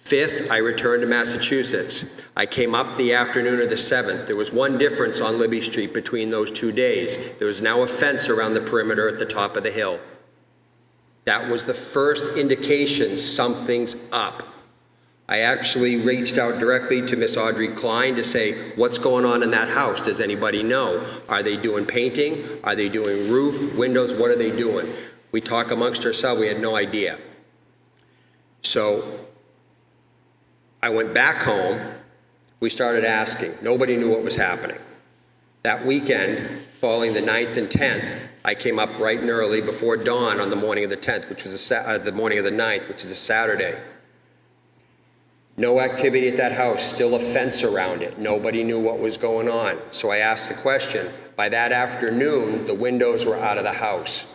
5th, I returned to Massachusetts. I came up the afternoon of the 7th. There was one difference on Libby Street between those 2 days. There was now a fence around the perimeter at the top of the hill. That was the first indication something's up. I actually reached out directly to Miss Audrey Klein to say, what's going on in that house? Does anybody know? Are they doing painting? Are they doing roof, windows? What are they doing? We talk amongst ourselves. We had no idea. So I went back home. We started asking. Nobody knew what was happening. That weekend, following the 9th and 10th, I came up bright and early before dawn on the morning of the 10th, which was the morning of the 9th, which is a Saturday. No activity at that house, still a fence around it. Nobody knew what was going on. So I asked the question. By that afternoon, the windows were out of the house.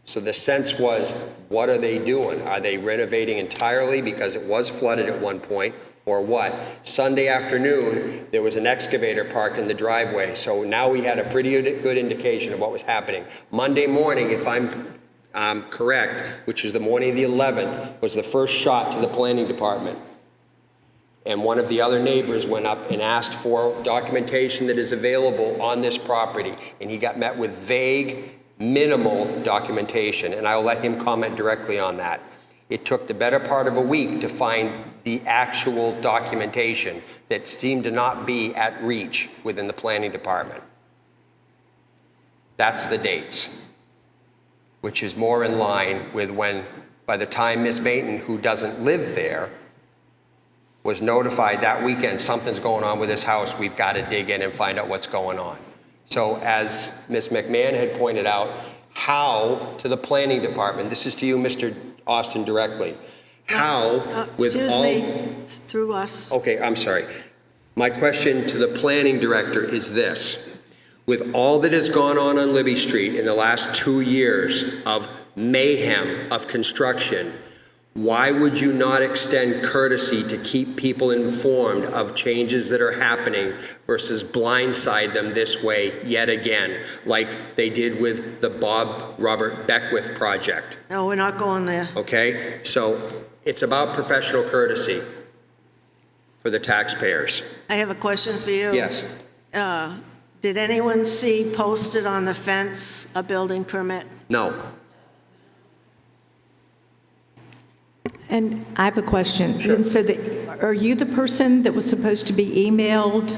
So the sense was, what are they doing? Are they renovating entirely because it was flooded at one point, or what? Sunday afternoon, there was an excavator parked in the driveway. So now we had a pretty good indication of what was happening. Monday morning, if I'm correct, which is the morning of the 11th, was the first shot to the planning department. And one of the other neighbors went up and asked for documentation that is available on this property. And he got met with vague, minimal documentation. And I'll let him comment directly on that. It took the better part of a week to find the actual documentation that seemed to not be at reach within the planning department. That's the dates, which is more in line with when, by the time Ms. Baton, who doesn't live there, was notified that weekend, something's going on with this house, we've got to dig in and find out what's going on. So as Ms. McMahon had pointed out, how to the planning department, this is to you, Mr. Austin, directly, how with Excuse all... me, through us. Okay, I'm sorry. My question to the planning director is this. With all that has gone on Libby Street in the last 2 years of mayhem of construction, why would you not extend courtesy to keep people informed of changes that are happening versus blindside them this way yet again, like they did with the Bob Robert Beckwith project? No, we're not going there. Okay, so it's about professional courtesy for the taxpayers. I have a question for you. Yes. Did anyone see posted on the fence a building permit? No. And I have a question. Sure. And so are you the person that was supposed to be emailed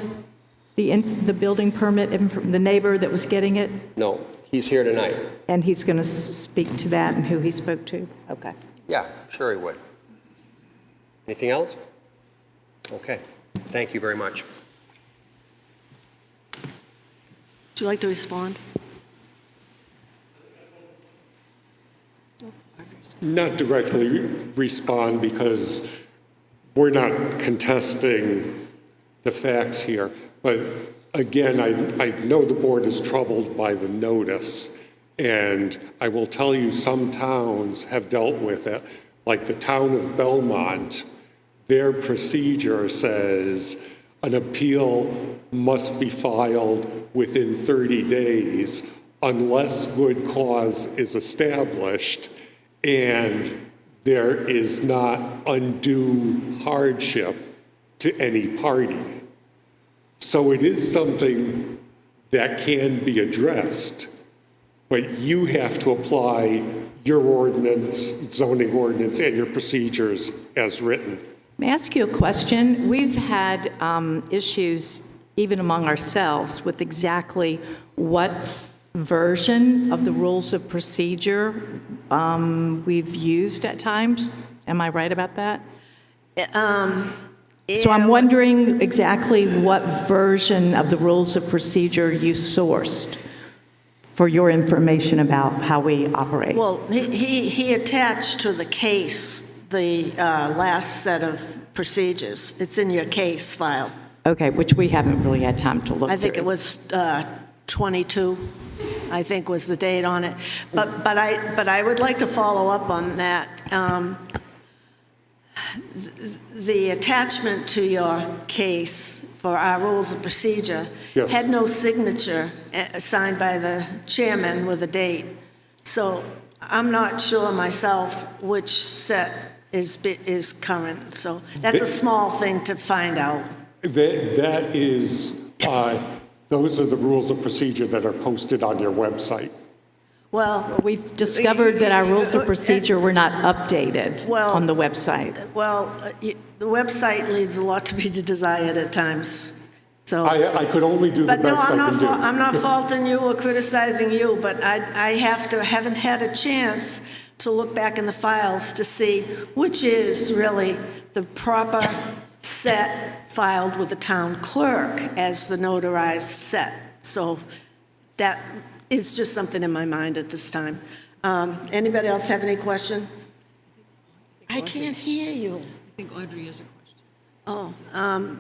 the building permit, the neighbor that was getting it? No, he's here tonight. And he's going to speak to that and who he spoke to? Okay. Yeah, sure he would. Anything else? Okay, thank you very much. Would you like to respond? Not directly respond because we're not contesting the facts here. But again, I know the board is troubled by the notice. And I will tell you some towns have dealt with it. Like the town of Belmont, their procedure says an appeal must be filed within 30 days unless good cause is established and there is not undue hardship to any party. So it is something that can be addressed, but you have to apply your ordinance, zoning ordinance, and your procedures as written. May I ask you a question? We've had issues, even among ourselves, with exactly what version of the rules of procedure we've used at times. Am I right about that? So I'm wondering exactly what version of the rules of procedure you sourced for your information about how we operate. Well, he attached to the case the last set of procedures. It's in your case file. Okay, which we haven't really had time to look through. I think it was 22. I think was the date on it. But I would like to follow up on that. The attachment to your case for our rules of procedure Yes. had no signature signed by the chairman with a date. So I'm not sure myself which set is current. So that's a small thing to find out. That is, those are the rules of procedure that are posted on your website. Well, We've discovered that our rules of procedure were not updated Well- on the website. well, the website leaves a lot to be desired at times. So. I could only do the But no, best I can do. I'm not faulting you or criticizing you, but I haven't had a chance to look back in the files to see which is really the proper set filed with the town clerk as the notarized set. So that is just something in my mind at this time. Anybody else have any question? I can't hear you. I think Audrey has a question. Oh,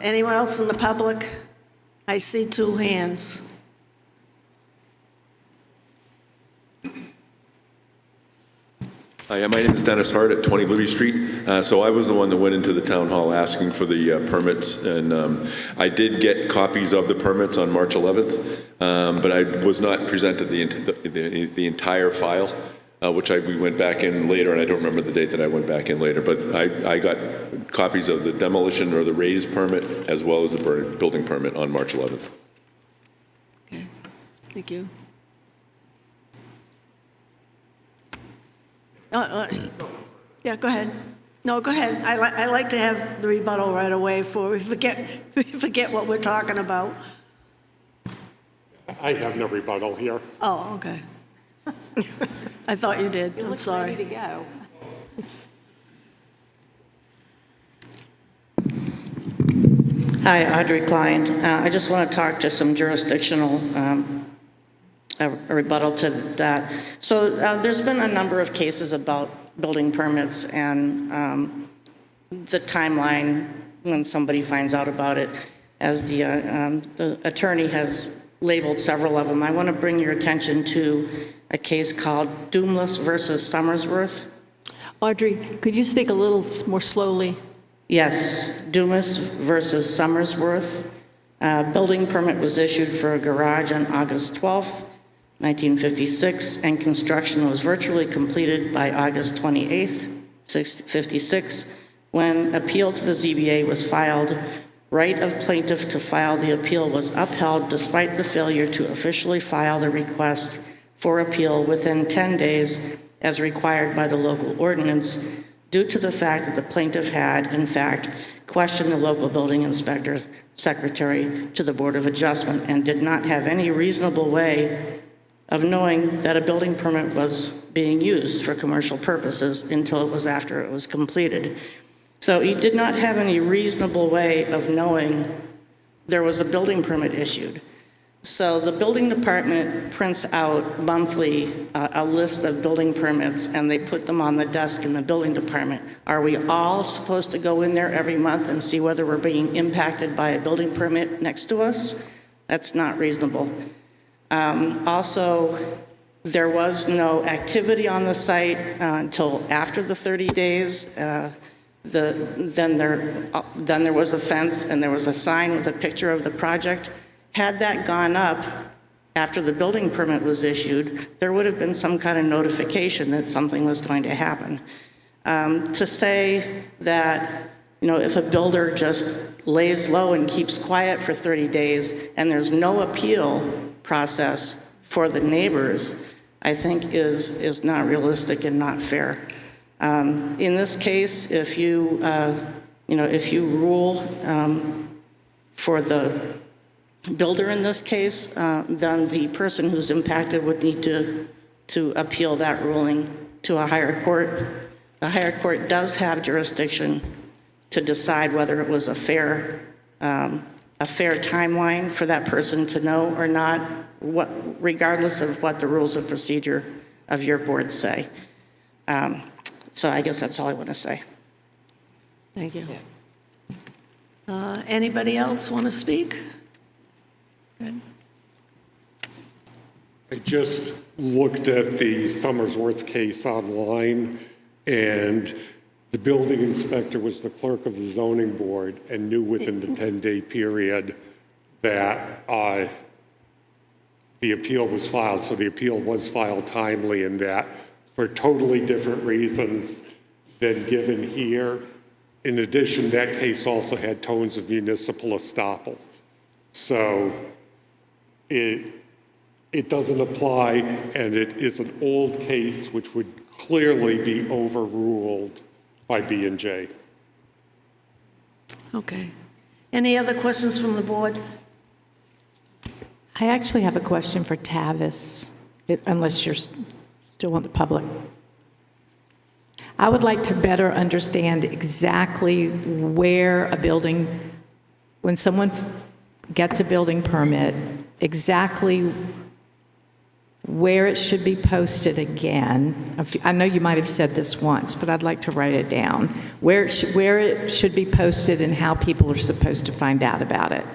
anyone else in the public? I see two hands. Hi, my name is Dennis Hart at 20 Libby Street. So I was the one that went into the town hall asking for the permits, and I did get copies of the permits on March 11th, but I was not presented the entire file, which we went back in later, and I don't remember the date that I went back in later, but I got copies of the demolition or the raise permit as well as the building permit on March 11th. Okay, thank you. Yeah, go ahead. No, go ahead. I like to have the rebuttal right away before we forget what we're talking about. I have no rebuttal here. Oh, okay. I thought you did. I'm sorry. Ready to go. Hi, Audrey Klein. I just want to talk to some jurisdictional a rebuttal to that. So there's been a number of cases about building permits and the timeline when somebody finds out about it. As the attorney has labeled several of them, I want to bring your attention to a case called Doomless versus Somersworth. Audrey, could you speak a little more slowly? Yes, Dumas versus Somersworth. Building permit was issued for a garage on August 12th, 1956, and construction was virtually completed by August 28th, 56, when appeal to the ZBA was filed. Right of plaintiff to file the appeal was upheld despite the failure to officially file the request for appeal within 10 days as required by the local ordinance, due to the fact that the plaintiff had, in fact, questioned the local building inspector secretary to the Board of Adjustment and did not have any reasonable way of knowing that a building permit was being used for commercial purposes until it was after it was completed. So he did not have any reasonable way of knowing there was a building permit issued. So the building department prints out monthly a list of building permits, and they put them on the desk in the building department. Are we all supposed to go in there every month and see whether we're being impacted by a building permit next to us? That's not reasonable. Also, there was no activity on the site until after the 30 days. Then there was a fence and there was a sign with a picture of the project. Had that gone up after the building permit was issued, there would have been some kind of notification that something was going to happen. To say that, if a builder just lays low and keeps quiet for 30 days and there's no appeal process for the neighbors, I think is not realistic and not fair. In this case, if you rule for the builder in this case, then the person who's impacted would need to appeal that ruling to a higher court. The higher court does have jurisdiction to decide whether it was a fair timeline for that person to know or not, regardless of what the rules of procedure of your board say. So I guess that's all I want to say. Thank you. Anybody else want to speak? Good. I just looked at the Summersworth case online, and the building inspector was the clerk of the zoning board and knew within the 10-day period that the appeal was filed. So the appeal was filed timely, and that for totally different reasons than given here. In addition, that case also had tones of municipal estoppel. So it doesn't apply, and it is an old case which would clearly be overruled by B&J. Okay. Any other questions from the board? I actually have a question for Tavis, unless you're still want the public. I would like to better understand exactly where a building, when someone gets a building permit, exactly where it should be posted again. I know you might have said this once, but I'd like to write it down. Where it should be posted and how people are supposed to find out about it.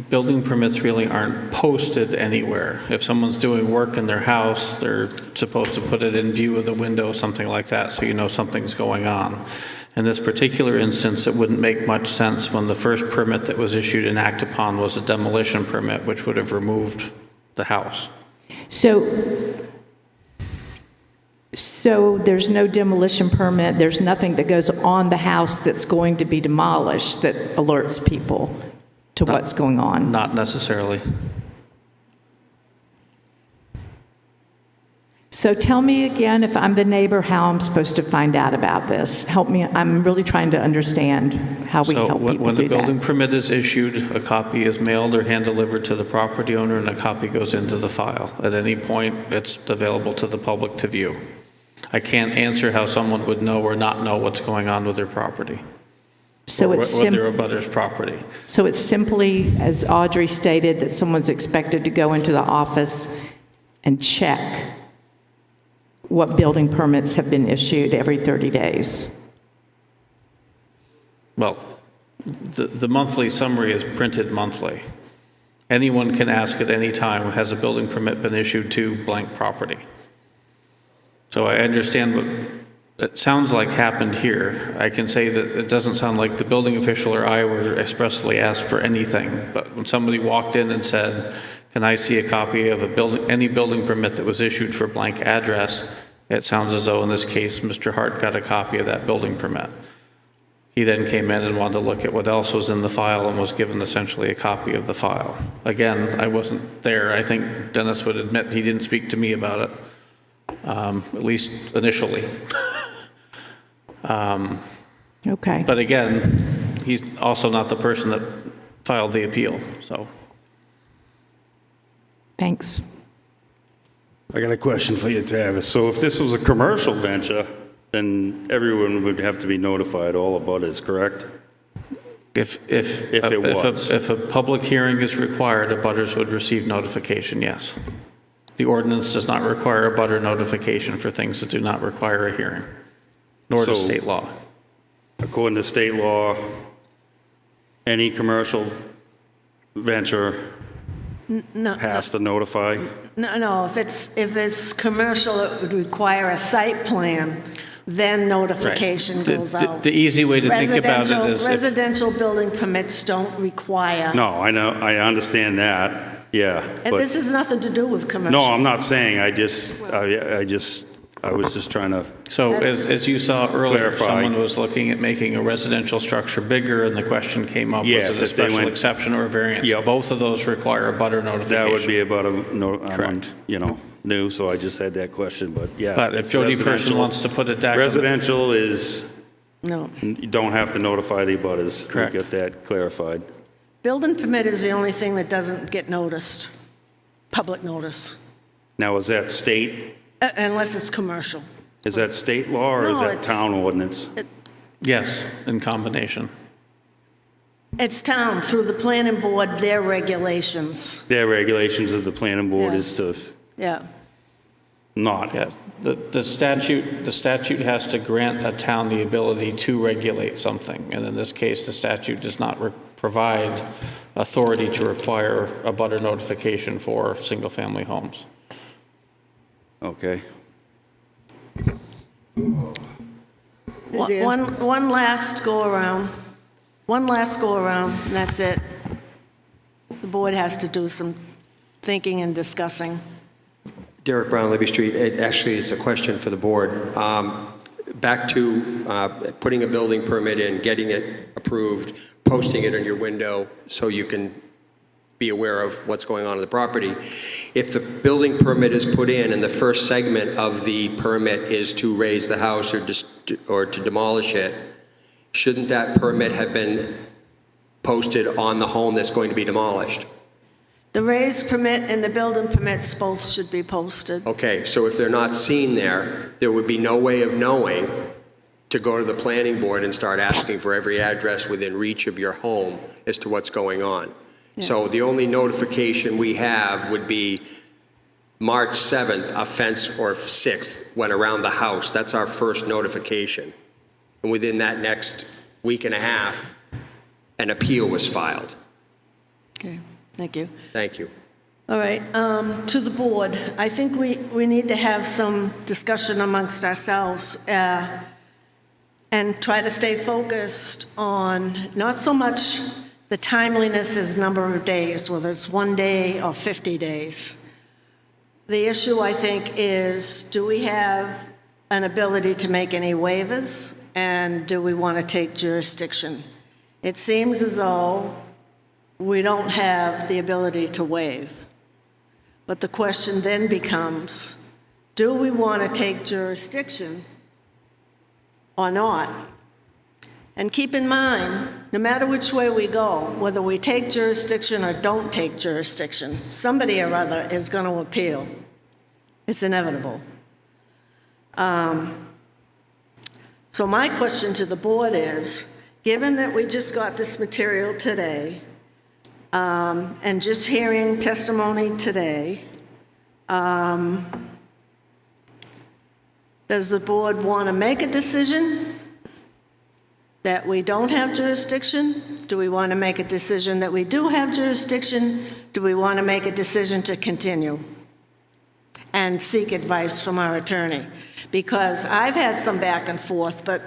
Building permits really aren't posted anywhere. If someone's doing work in their house, they're supposed to put it in view of the window, something like that, so you know something's going on. In this particular instance, it wouldn't make much sense when the first permit that was issued and acted upon was a demolition permit, which would have removed the house. So there's no demolition permit, there's nothing that goes on the house that's going to be demolished that alerts people to what's going on? Not necessarily. So tell me again, if I'm the neighbor, how I'm supposed to find out about this. Help me, I'm really trying to understand how we help people When the do that. building permit is issued, a copy is mailed or hand-delivered to the property owner, and a copy goes into the file. At any point, it's available to the public to view. I can't answer how someone would know or not know what's going on with their property. So it's with their abutter's property. So it's simply, as Audrey stated, that someone's expected to go into the office and check what building permits have been issued every 30 days. Well, the monthly summary is printed monthly. Anyone can ask at any time, has a building permit been issued to blank property? So I understand what it sounds like happened here. I can say that it doesn't sound like the building official or I were expressly asked for anything, but when somebody walked in and said, can I see a copy of any building permit that was issued for blank address, it sounds as though in this case, Mr. Hart got a copy of that building permit. He then came in and wanted to look at what else was in the file and was given essentially a copy of the file. Again, I wasn't there. I think Dennis would admit he didn't speak to me about it, at least initially. Okay. But again, he's also not the person that filed the appeal, so. Thanks. I got a question for you, Tavis. So if this was a commercial venture, then everyone would have to be notified, all about it, correct? If a public hearing is required, abutters would receive notification, yes. The ordinance does not require abutter notification for things that do not require a hearing, nor does state law. According to state law, any commercial venture has to notify? No, if it's commercial, it would require a site plan, then notification Right. goes out. The easy way to think about it is Residential building permits don't require. No, I know, I understand that, yeah. And but- this has nothing to do with commercial. No, I'm not saying, I was just trying to, So as you saw earlier, Clarify. someone was looking at making a residential structure bigger, and the question came up, Yes, was it a if they special went- exception or a variance? Yep. Both of those require a butter notification. that would be about Correct. new, so I just had that question, but yeah. But if Jody Person residential- wants to put it back. Residential is, No. you don't have to notify the abutters. Correct. We'll get that clarified. Building permit is the only thing that doesn't get noticed, public notice, Now, is that state, unless it's commercial. is that state law or is No, that it's- town ordinance? Yes, in combination. It's town, through the planning board, their regulations. Their regulations of the planning board Yeah. is to Yeah. not. Yeah, the statute has to grant a town the ability to regulate something, and in this case, the statute does not provide authority to require a butter notification for single-family homes. Okay. Suzanne? One last go-around. One last go-around, and that's it. The board has to do some thinking and discussing. Derek Brown, Libby Street. It actually is a question for the board. Back to putting a building permit in, getting it approved, posting it in your window so you can be aware of what's going on in the property. If the building permit is put in and the first segment of the permit is to raise the house or to demolish it, shouldn't that permit have been posted on the home that's going to be demolished? The raised permit and the building permits both should be posted. Okay, so if they're not seen there, there would be no way of knowing to go to the planning board and start asking for every address within reach of your home as to what's going on. Yeah. So the only notification we have would be March 7th, a fence, or 6th went around the house. That's our first notification. And within that next week and a half, an appeal was filed. Okay, thank you. Thank you. All right, to the board, I think we need to have some discussion amongst ourselves and try to stay focused on not so much the timeliness as number of days, whether it's 1 day or 50 days. The issue, I think, is do we have an ability to make any waivers, and do we want to take jurisdiction? It seems as though we don't have the ability to waive. But the question then becomes, do we want to take jurisdiction or not? And keep in mind, no matter which way we go, whether we take jurisdiction or don't take jurisdiction, somebody or other is going to appeal. It's inevitable. So my question to the board is, given that we just got this material today, and just hearing testimony today, does the board want to make a decision that we don't have jurisdiction? Do we want to make a decision that we do have jurisdiction? Do we want to make a decision to continue and seek advice from our attorney? Because I've had some back and forth, but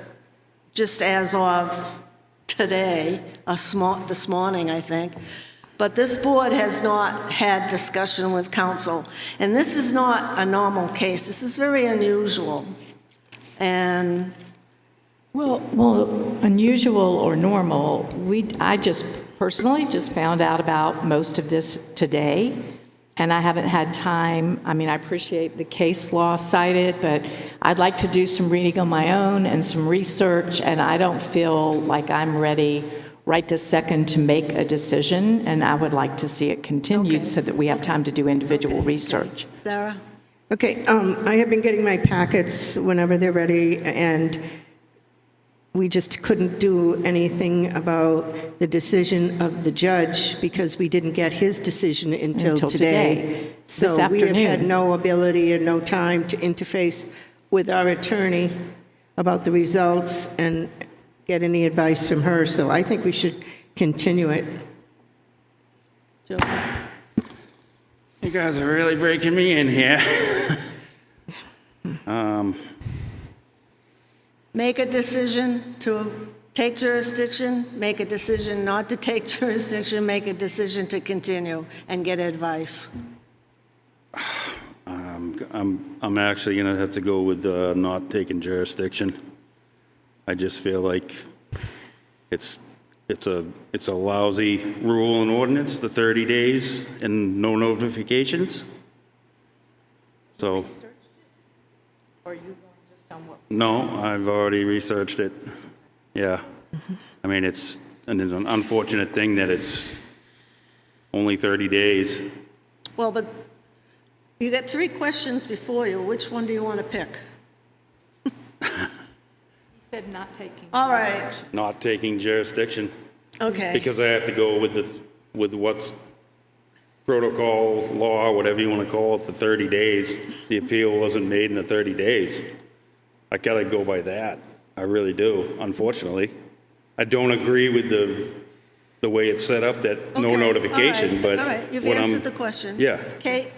just as of today, this morning, I think, but this board has not had discussion with counsel. And this is not a normal case. This is very unusual. And Well, unusual or normal, I just personally just found out about most of this today, and I haven't had time. I mean, I appreciate the case law cited, but I'd like to do some reading on my own and some research, and I don't feel like I'm ready right this second to make a decision, and I would like to see it continued so that we have time to do individual research. Sarah? Okay, I have been getting my packets whenever they're ready, and we just couldn't do anything about the decision of the judge because we didn't get his decision until today. This So we have had afternoon. no ability and no time to interface with our attorney about the results and get any advice from her, so I think we should continue it. You guys are really breaking me in here. Make a decision to take jurisdiction, make a decision not to take jurisdiction, make a decision to continue and get advice. I'm actually gonna have to go with not taking jurisdiction. I just feel like it's a lousy rule and ordinance, the 30 days and no notifications. So. No, I've already researched it. Yeah. I mean, it's an unfortunate thing that it's only 30 days. Well, but you got 3 questions before you. Which one do you want to pick? He said not taking. All right, Not taking jurisdiction. okay. Because I have to go with what's protocol, law, whatever you want to call it, the 30 days. The appeal wasn't made in the 30 days. I gotta go by that. I really do, unfortunately. I don't agree with the the way it's set up, that no Okay, notification, but all right, you've what I'm- answered the question. Yeah. Kate?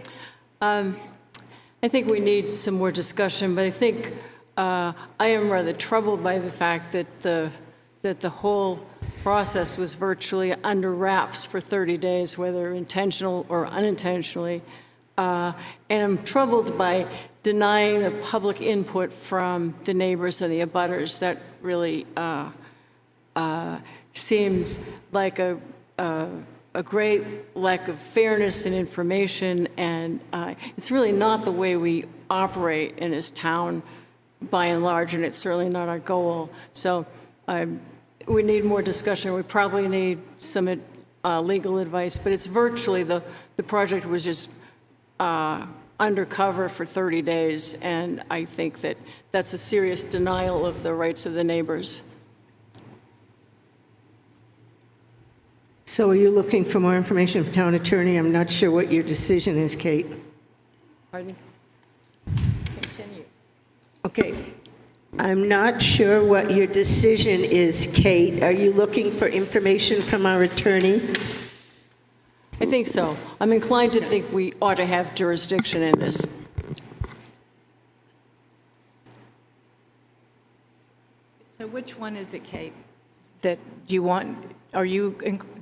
I think we need some more discussion, but I think I am rather troubled by the fact that the whole process was virtually under wraps for 30 days, whether intentional or unintentionally. And I'm troubled by denying the public input from the neighbors and the abutters. That really seems like a great lack of fairness and information, and it's really not the way we operate in this town by and large, and it's certainly not our goal. So we need more discussion. We probably need some legal advice, but it's virtually, the project was just undercover for 30 days, and I think that that's a serious denial of the rights of the neighbors. So are you looking for more information from town attorney? I'm not sure what your decision is, Kate. Pardon? Continue. Okay. I'm not sure what your decision is, Kate. Are you looking for information from our attorney? I think so. I'm inclined to think we ought to have jurisdiction in this. So which one is it, Kate, that you want, do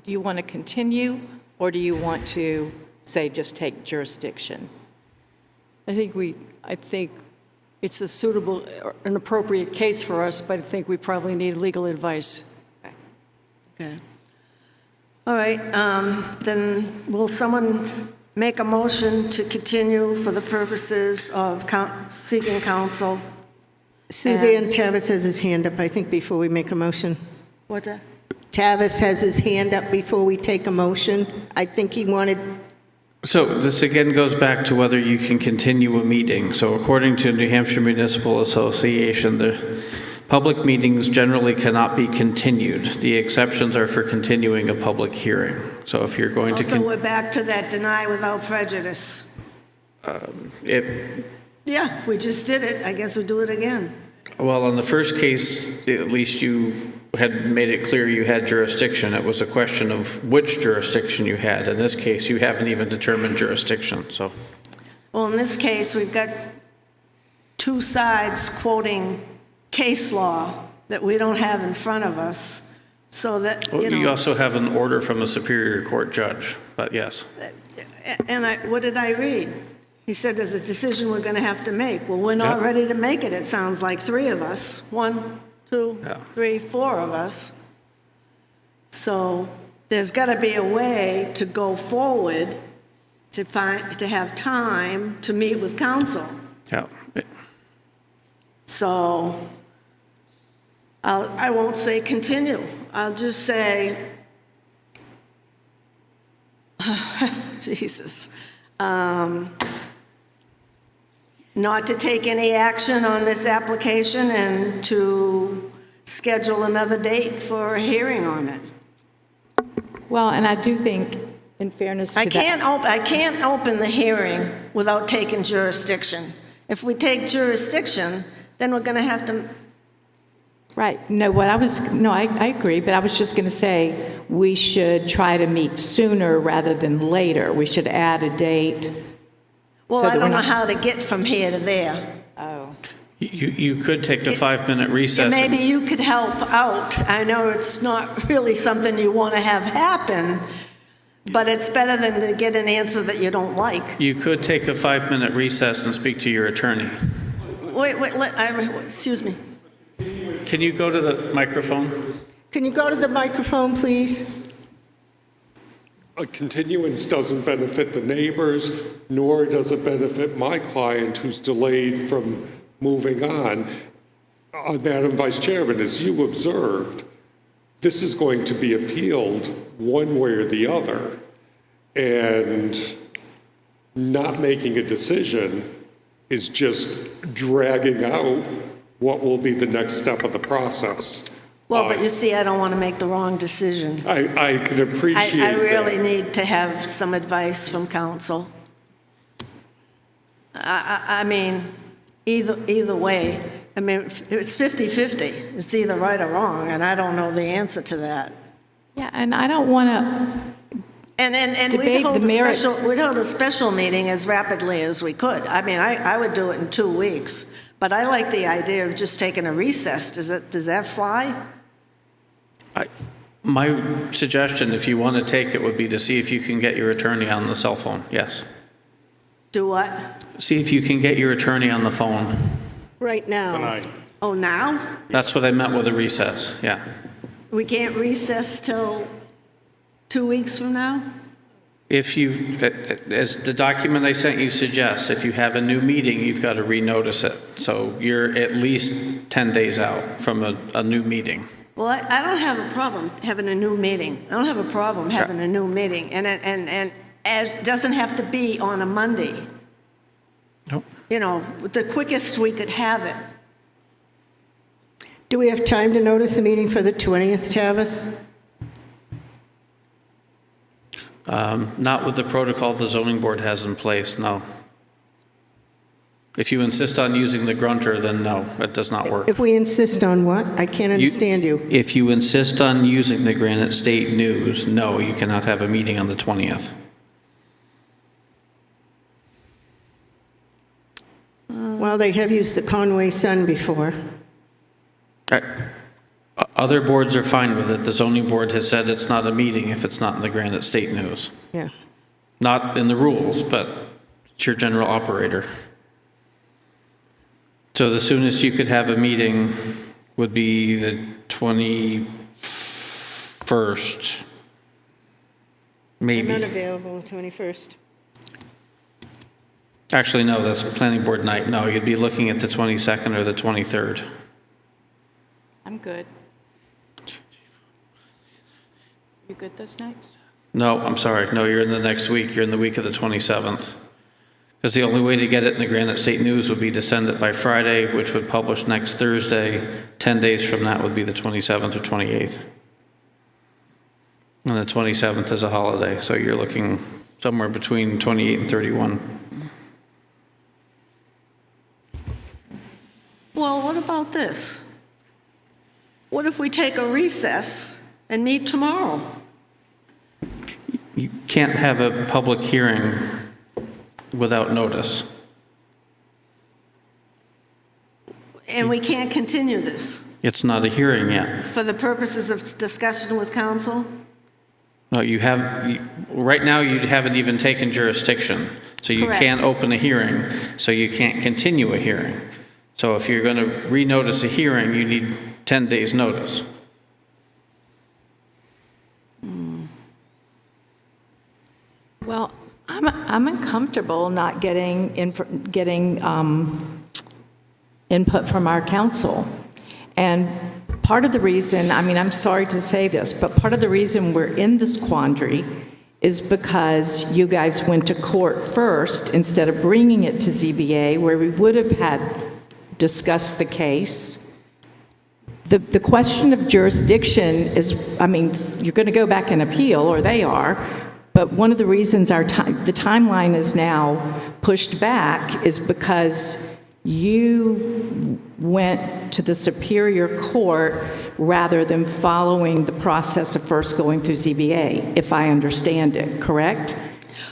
you want to continue, or do you want to, say, just take jurisdiction? I think it's a suitable, or an appropriate case for us, but I think we probably need legal advice. Okay. All right, then will someone make a motion to continue for the purposes of seeking counsel? Suzanne Tavis has his hand up, I think, before we make a motion. What's that? Tavis has his hand up before we take a motion. I think he wanted, So this again goes back to whether you can continue a meeting. So according to New Hampshire Municipal Association, the public meetings generally cannot be continued. The exceptions are for continuing a public hearing. So if you're going to... So we're back to that deny without prejudice. Yeah, we just did it. I guess we'll do it again. Well, in the first case, at least you had made it clear you had jurisdiction. It was a question of which jurisdiction you had. In this case, you haven't even determined jurisdiction, so... Well, in this case, we've got two sides quoting case law that we don't have in front of us, so that, you know... You also have an order from a Superior Court judge, but yes. And what did I read? He said there's a decision we're going to have to make. Well, we're not ready to make it, it sounds like, three of us. 1, 2, 3, 4 of us. So there's got to be a way to go forward to have time to meet with counsel. Yeah. So I won't say continue. I'll just say, Jesus, not to take any action on this application and to schedule another date for a hearing on it. Well, and I do think, in fairness to I that... can't open the hearing without taking jurisdiction. If we take jurisdiction, then we're going to have to... Right. No, I agree, but I was just going to say we should try to meet sooner rather than later. We should add a date. Well, so I don't know not... how to get from here to there. Oh. You could take a 5-minute recess. Maybe you could help out. I know it's not really something you want to have happen, but it's better than to get an answer that you don't like. You could take a 5-minute recess and speak to your attorney. Wait, excuse me. Can you go to the microphone? can you go to the microphone, please? A continuance doesn't benefit the neighbors, nor does it benefit my client who's delayed from moving on. Madam Vice Chairman, as you observed, this is going to be appealed one way or the other, and not making a decision is just dragging out what will be the next step of the process. Well, but you see, I don't want to make the wrong decision. I can appreciate I really that. need to have some advice from counsel. I mean, either way, I mean, it's 50-50. It's either right or wrong, and I don't know the answer to that. Yeah, and I don't want to, And we Debate hold the merits. we'd hold a special meeting as rapidly as we could. I mean, I would do it in 2 weeks, but I like the idea of just taking a recess. Does that fly? My suggestion, if you want to take it, would be to see if you can get your attorney on the cell phone, yes. Do what? See if you can get your attorney on the phone. Right now. Tonight. Oh, now? That's what I meant with a recess, yeah. We can't recess till 2 weeks from now? If you, as the document I sent you suggests, if you have a new meeting, you've got to renotice it. So you're at least 10 days out from a new meeting. Well, I don't have a problem having a new meeting. I don't have a problem having a new meeting, and as doesn't have to be on a Monday. Nope. You know, the quickest we could have it. Do we have time to notice a meeting for the 20th, Tavis? Not with the protocol the zoning board has in place, no. If you insist on using the grunter, then no, it does not work. If we insist on what? I can't understand you. If you insist on using the Granite State News, no, you cannot have a meeting on the 20th. Well, they have used the Conway Sun before. Other boards are fine with it. The zoning board has said it's not a meeting if it's not in the Granite State News. Yeah. Not in the rules, but it's your general operator. So the soonest you could have a meeting would be the 21st, maybe. I'm not available the 21st. Actually, no, that's planning board night. No, you'd be looking at the 22nd or the 23rd. I'm good. You good those nights? No, I'm sorry. No, you're in the next week. You're in the week of the 27th. Because the only way to get it in the Granite State News would be to send it by Friday, which would publish next Thursday. 10 days from that would be the 27th or 28th. And the 27th is a holiday, so you're looking somewhere between 28 and 31. Well, what about this? What if we take a recess and meet tomorrow? You can't have a public hearing without notice. And we can't continue this It's not a hearing yet. for the purposes of discussion with council? No, right now you haven't even taken jurisdiction. So you Correct. can't open a hearing, so you can't continue a hearing. So if you're going to renotice a hearing, you need 10 days' notice. Well, I'm uncomfortable not getting input from our council. And part of the reason, I mean, I'm sorry to say this, but part of the reason we're in this quandary is because you guys went to court first instead of bringing it to ZBA, where we would have had discussed the case. The question of jurisdiction is, I mean, you're going to go back and appeal, or they are, but one of the reasons the timeline is now pushed back is because you went to the Superior Court rather than following the process of first going through ZBA, if I understand it, correct?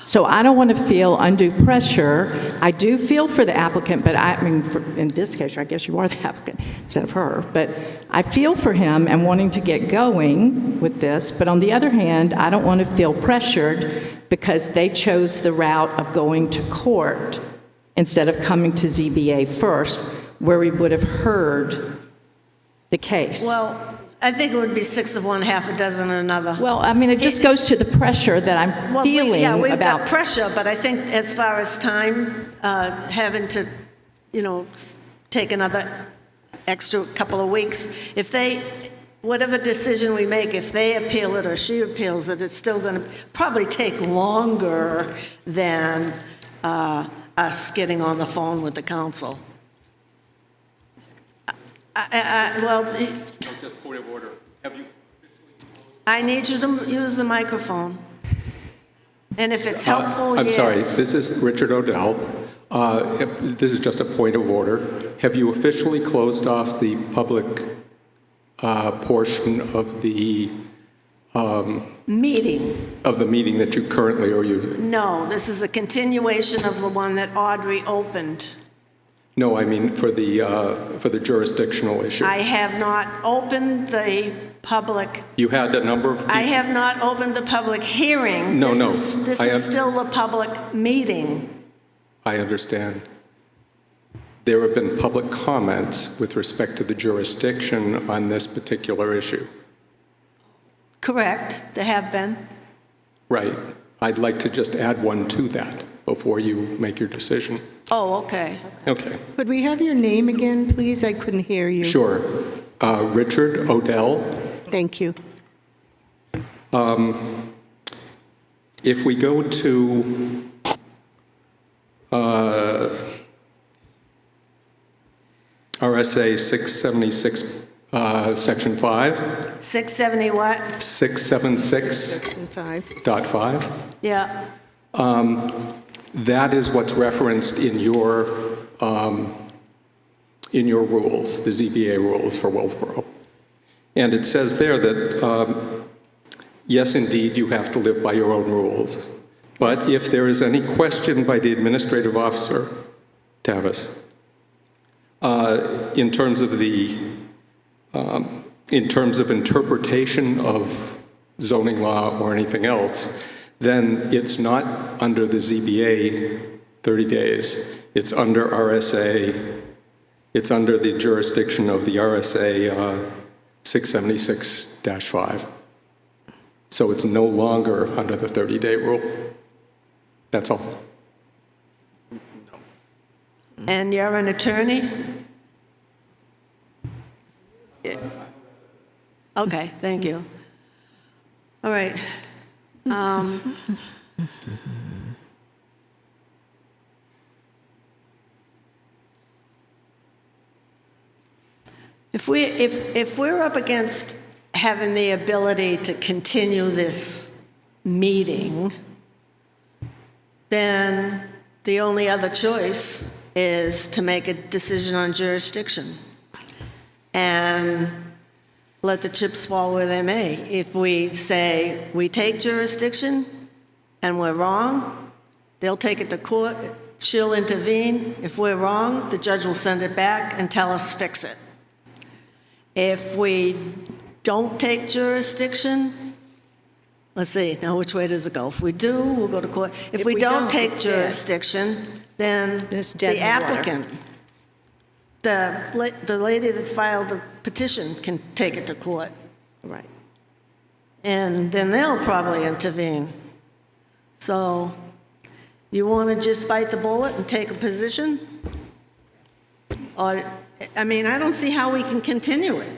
So I don't want to feel undue pressure. I do feel for the applicant, but I mean, in this case, I guess you are the applicant instead of her, but I feel for him and wanting to get going with this, but on the other hand, I don't want to feel pressured because they chose the route of going to court instead of coming to ZBA first, where we would have heard the case. Well, I think it would be 6 of one, half a dozen of another. Well, I mean, it just goes to the pressure that I'm feeling yeah, we've about. got pressure, but I think as far as time, having to, take another extra couple of weeks, if they, whatever decision we make, if they appeal it or she appeals it, it's still going to probably take longer than us getting on the phone with the council. Just point of order. Have you I need you to use the microphone. And if it's helpful, I'm yes. sorry, this is Richard O'Dell. This is just a point of order. Have you officially closed off the public portion of the Meeting. of the meeting that you currently are using? No, this is a continuation of the one that Audrey opened. No, I mean for the jurisdictional issue. I have not opened the public, You had a number of people. I have not opened the public hearing. No, no, This I is still a public meeting. I understand. There have been public comments with respect to the jurisdiction on this particular issue. Correct, there have been. Right. I'd like to just add one to that before you make your decision. Oh, okay. Okay. Could we have your name again, please? I couldn't hear you. Sure. Richard Odell. Thank you. If we go to RSA 676, Section 5. 670 what? 676.5. Yeah. That is what's referenced in your rules, the ZBA rules for Wolfboro. And it says there that, yes, indeed, you have to live by your own rules. But if there is any question by the administrative officer, Tavis, in terms of interpretation of zoning law or anything else, then it's not under the ZBA 30 days. It's under RSA, it's under the jurisdiction of the RSA 676-5. So it's no longer under the 30-day rule. That's all. And you're an attorney? Yeah. Okay, thank you. All right. If we're up against having the ability to continue this meeting, then the only other choice is to make a decision on jurisdiction and let the chips fall where they may. If we say we take jurisdiction and we're wrong, they'll take it to court, she'll intervene. If we're wrong, the judge will send it back and tell us fix it. If we don't take jurisdiction, let's see, now which way does it go? If we do, we'll go to court. If we don't take jurisdiction, then it's dead the in the water. applicant, the lady that filed the petition can take it to court. Right. And then they'll probably intervene. So you want to just bite the bullet and take a position? Or, I mean, I don't see how we can continue it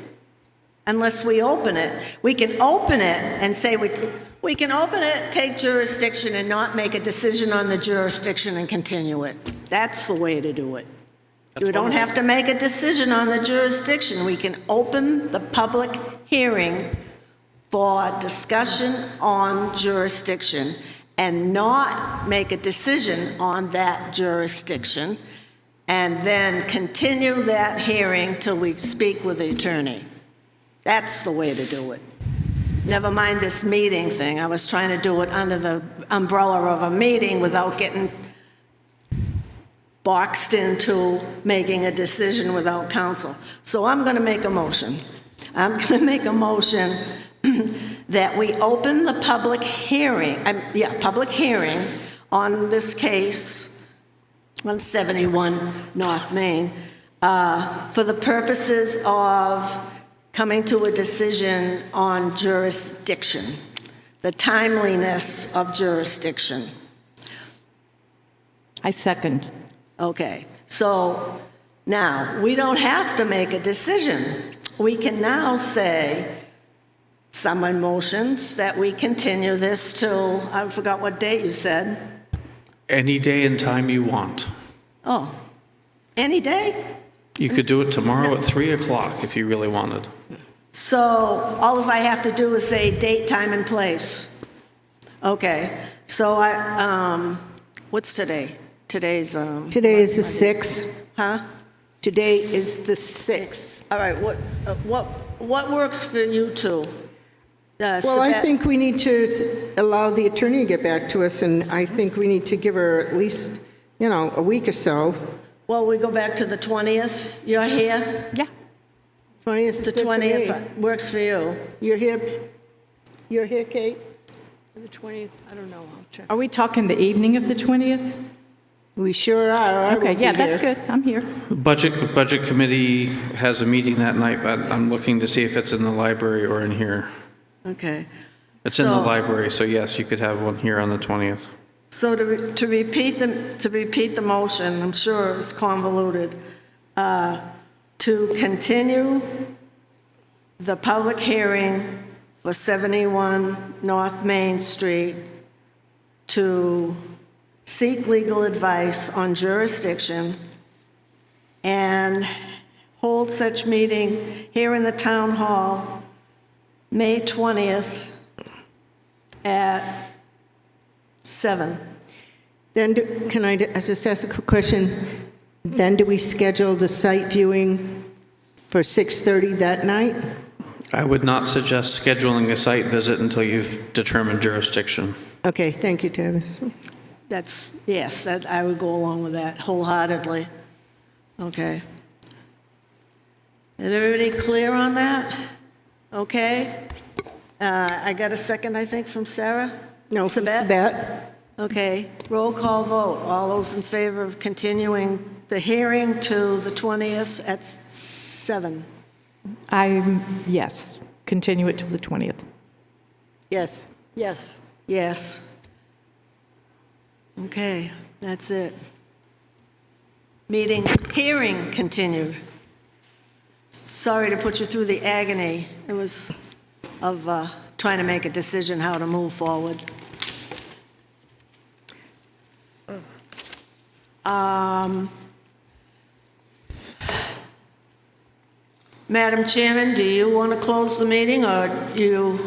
unless we open it. We can open it and say we can open it, take jurisdiction, and not make a decision on the jurisdiction and continue it. That's the way to do it. You don't have to make a decision on the jurisdiction. We can open the public hearing for discussion on jurisdiction and not make a decision on that jurisdiction, and then continue that hearing till we speak with the attorney. That's the way to do it. Never mind this meeting thing. I was trying to do it under the umbrella of a meeting without getting boxed into making a decision without counsel. So I'm going to make a motion. I'm going to make a motion that we open the public hearing, public hearing on this case, 171 North Main, for the purposes of coming to a decision on jurisdiction, the timeliness of jurisdiction. I second. Okay, so now we don't have to make a decision. We can now say, someone motions that we continue this till, I forgot what date you said. Any day and time you want. Oh, any day? You could do it tomorrow at 3 o'clock if you really wanted. So all I have to do is say date, time, and place. Okay, so what's today? Today's Today is the 6th. Huh? Today is the 6th. All right, what works for you two? Well, I think we need to allow the attorney to get back to us, and I think we need to give her at least, a week or so. Well, we go back to the 20th. You're here? Yeah. 20th is The good for me. 20th works for you. You're here, Kate? The 20th, I don't know, I'll check. Are we talking the evening of the 20th? We sure are. I Okay, will yeah, be that's there. good. I'm here. Budget committee has a meeting that night, but I'm looking to see if it's in the library or in here. Okay. It's in the So- library, so yes, you could have one here on the 20th. So to repeat the motion, I'm sure it's convoluted, to continue the public hearing for 71 North Main Street to seek legal advice on jurisdiction and hold such meeting here in the town hall, May 20th at 7. Then, can I just ask a quick question? Then do we schedule the site viewing for 6:30 that night? I would not suggest scheduling a site visit until you've determined jurisdiction. Okay, thank you, Travis. Yes, I would go along with that wholeheartedly. Okay. Is everybody clear on that? Okay. I got a second, I think, from Sarah? No, from Sabat? Sabat. Okay, roll call vote. All those in favor of continuing the hearing to the 20th at 7? Yes, continue it till the 20th. Yes. Yes. Yes. Okay, that's it. Hearing continued. Sorry to put you through the agony. It was of trying to make a decision how to move forward. Madam Chairman, do you want to close the meeting, or you?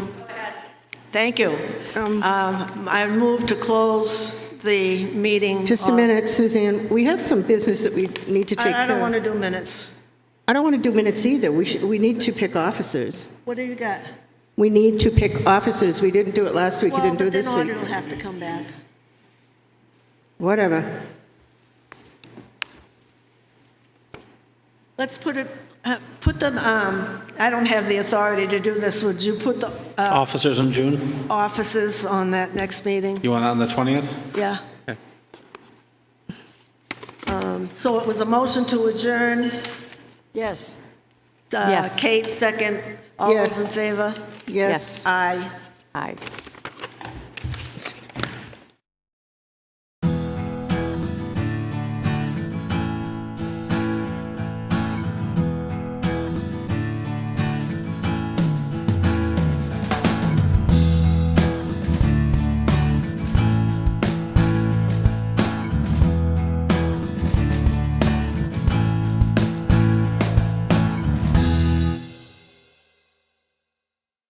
Thank you. I move to close the meeting. Just a minute, Suzanne. We have some business that we need to take care of. I don't want to do minutes. I don't want to do minutes either. We need to pick officers. What do you got? We need to pick officers. We didn't do it last week. You Well, didn't do it but then this week. Audrey will have to come back. Whatever. Let's put them, I don't have the authority to do this. Would you put the Officers in June? offices on that next meeting? You want it on the 20th? Yeah. Okay. So it was a motion to adjourn. Yes. Yes. Kate, second. All Yes. those in favor? Yes. Aye. Aye.